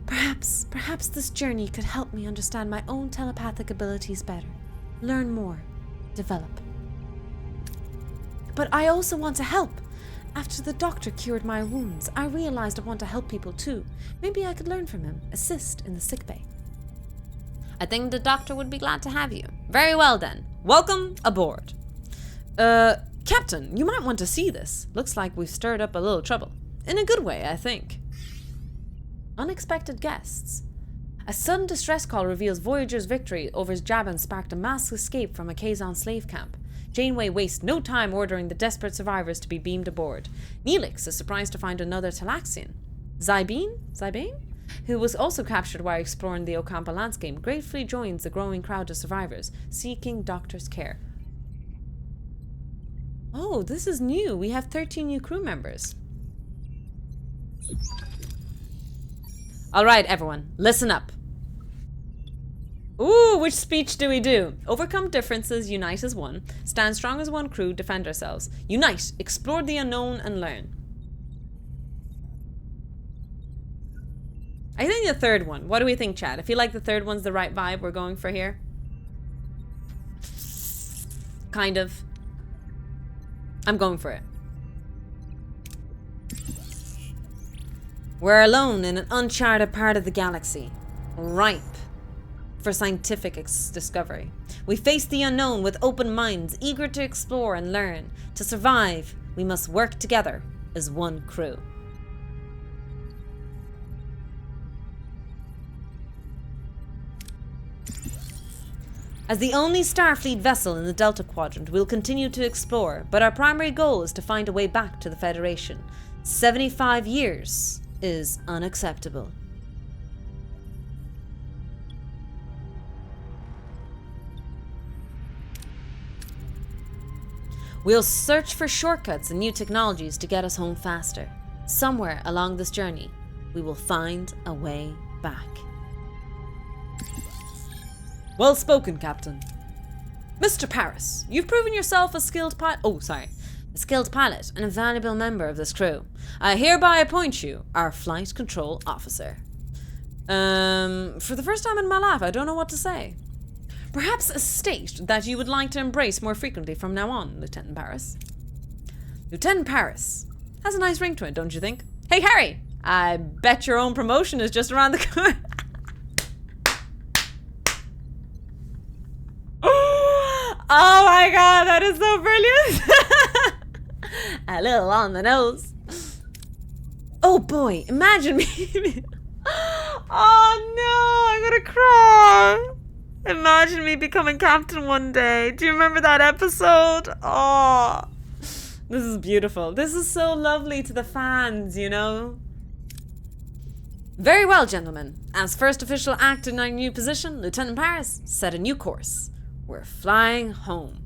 Perhaps this journey could help me understand my own telepathic abilities better, learn more, develop. But I also want to help. After the doctor cured my wounds, I realized I want to help people too. Maybe I could learn from him, assist in the sickbay. I think the doctor would be glad to have you. Very well then. Welcome aboard. Captain, you might want to see this. Looks like we've stirred up a little trouble. In a good way, I think. Unexpected guests. A sudden distress call reveals Voyager's victory over Jabin sparked a mass escape from a Kazon slave camp. Janeway wastes no time ordering the desperate survivors to be beamed aboard. Neelix is surprised to find another Talaxian. Zybane? Who was also captured while exploring the Ocampa landscape, gratefully joins the growing crowd of survivors, seeking doctor's care. Oh, this is new. We have 13 new crew members. All right, everyone, listen up. Ooh, which speech do we do? Overcome differences, unite as one. Stand strong as one crew, defend ourselves. Unite, explore the unknown, and learn. I think the third one. What do we think, Chad? I feel like the third one's the right vibe we're going for here. Kind of. I'm going for it. We're alone in an uncharted part of the galaxy, ripe for scientific discovery. We face the unknown with open minds, eager to explore and learn. To survive, we must work together as one crew. As the only Starfleet vessel in the Delta Quadrant, we'll continue to explore, but our primary goal is to find a way back to the Federation. 75 years is unacceptable. We'll search for shortcuts and new technologies to get us home faster. Somewhere along this journey, we will find a way back. Well spoken, Captain. Mr. Paris, you've proven yourself a skilled pilot. A skilled pilot and a valuable member of this crew. I hereby appoint you our flight control officer. For the first time in my life, I don't know what to say. Perhaps a state that you would like to embrace more frequently from now on, Lieutenant Paris. Lieutenant Paris has a nice ring to it, don't you think? Hey, Harry, I bet your own promotion is just around the corner. Oh my god, that is so brilliant. A little on the nose. Oh boy, imagine me. Oh no, I'm gonna cry. Imagine me becoming captain one day. Do you remember that episode? Oh, this is beautiful. This is so lovely to the fans, you know? Very well, gentlemen. As first official act in our new position, Lieutenant Paris set a new course. We're flying home.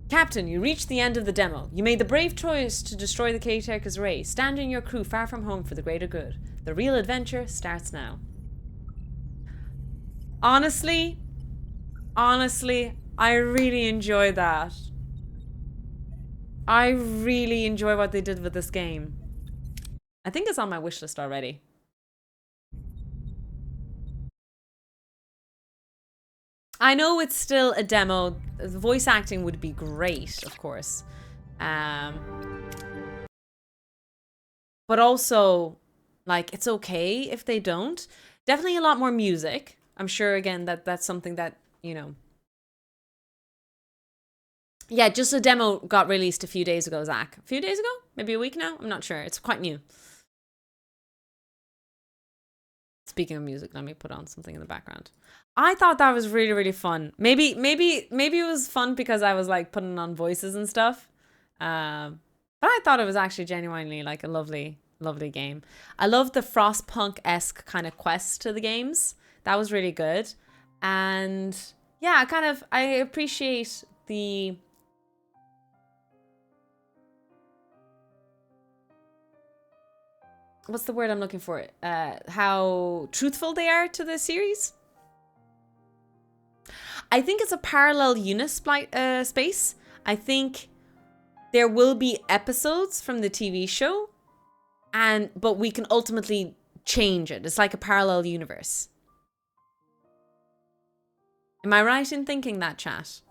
Captain, you reached the end of the demo. You made the brave choice to destroy the Caretaker's ray, standing your crew far from home for the greater good. The real adventure starts now. Honestly, I really enjoy that. I really enjoy what they did with this game. I think it's on my wish list already. I know it's still a demo. The voice acting would be great, of course. But also, like, it's okay if they don't. Definitely a lot more music. I'm sure, again, that's something that, you know. Yeah, just a demo got released a few days ago, Zach. A few days ago? Maybe a week now? I'm not sure. It's quite new. Speaking of music, let me put on something in the background. I thought that was really, really fun. Maybe it was fun because I was like putting on voices and stuff. But I thought it was actually genuinely like a lovely, lovely game. I love the Frostpunk-esque kind of quest to the games. That was really good. And yeah, I appreciate the... What's the word I'm looking for? How truthful they are to the series. I think it's a parallel space. I think there will be episodes from the TV show, but we can ultimately change it. It's like a parallel universe. Am I right in thinking that, chat?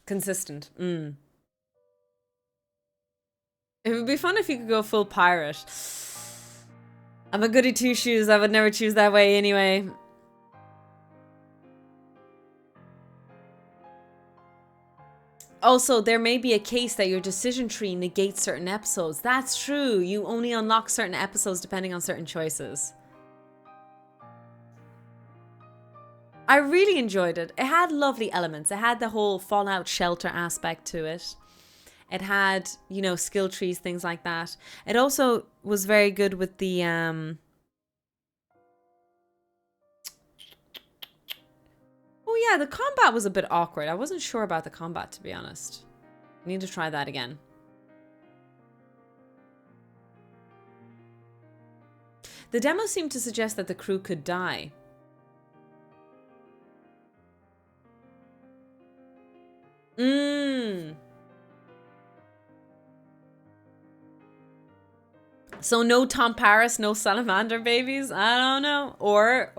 Consistent. It would be fun if you could go full pirate. I'm a goody two shoes. I would never choose that way anyway. Also, there may be a case that your decision tree negates certain episodes. That's true. You only unlock certain episodes depending on certain choices. I really enjoyed it. It had lovely elements. It had the whole Fallout shelter aspect to it. It had, you know, skill trees, things like that. It also was very good with the Oh yeah, the combat was a bit awkward. I wasn't sure about the combat, to be honest. I need to try that again. The demo seemed to suggest that the crew could die. So no Tom Paris, no salamander babies? I don't know. Or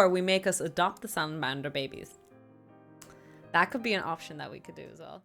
we make us adopt the salamander babies. That could be an option that we could do as well.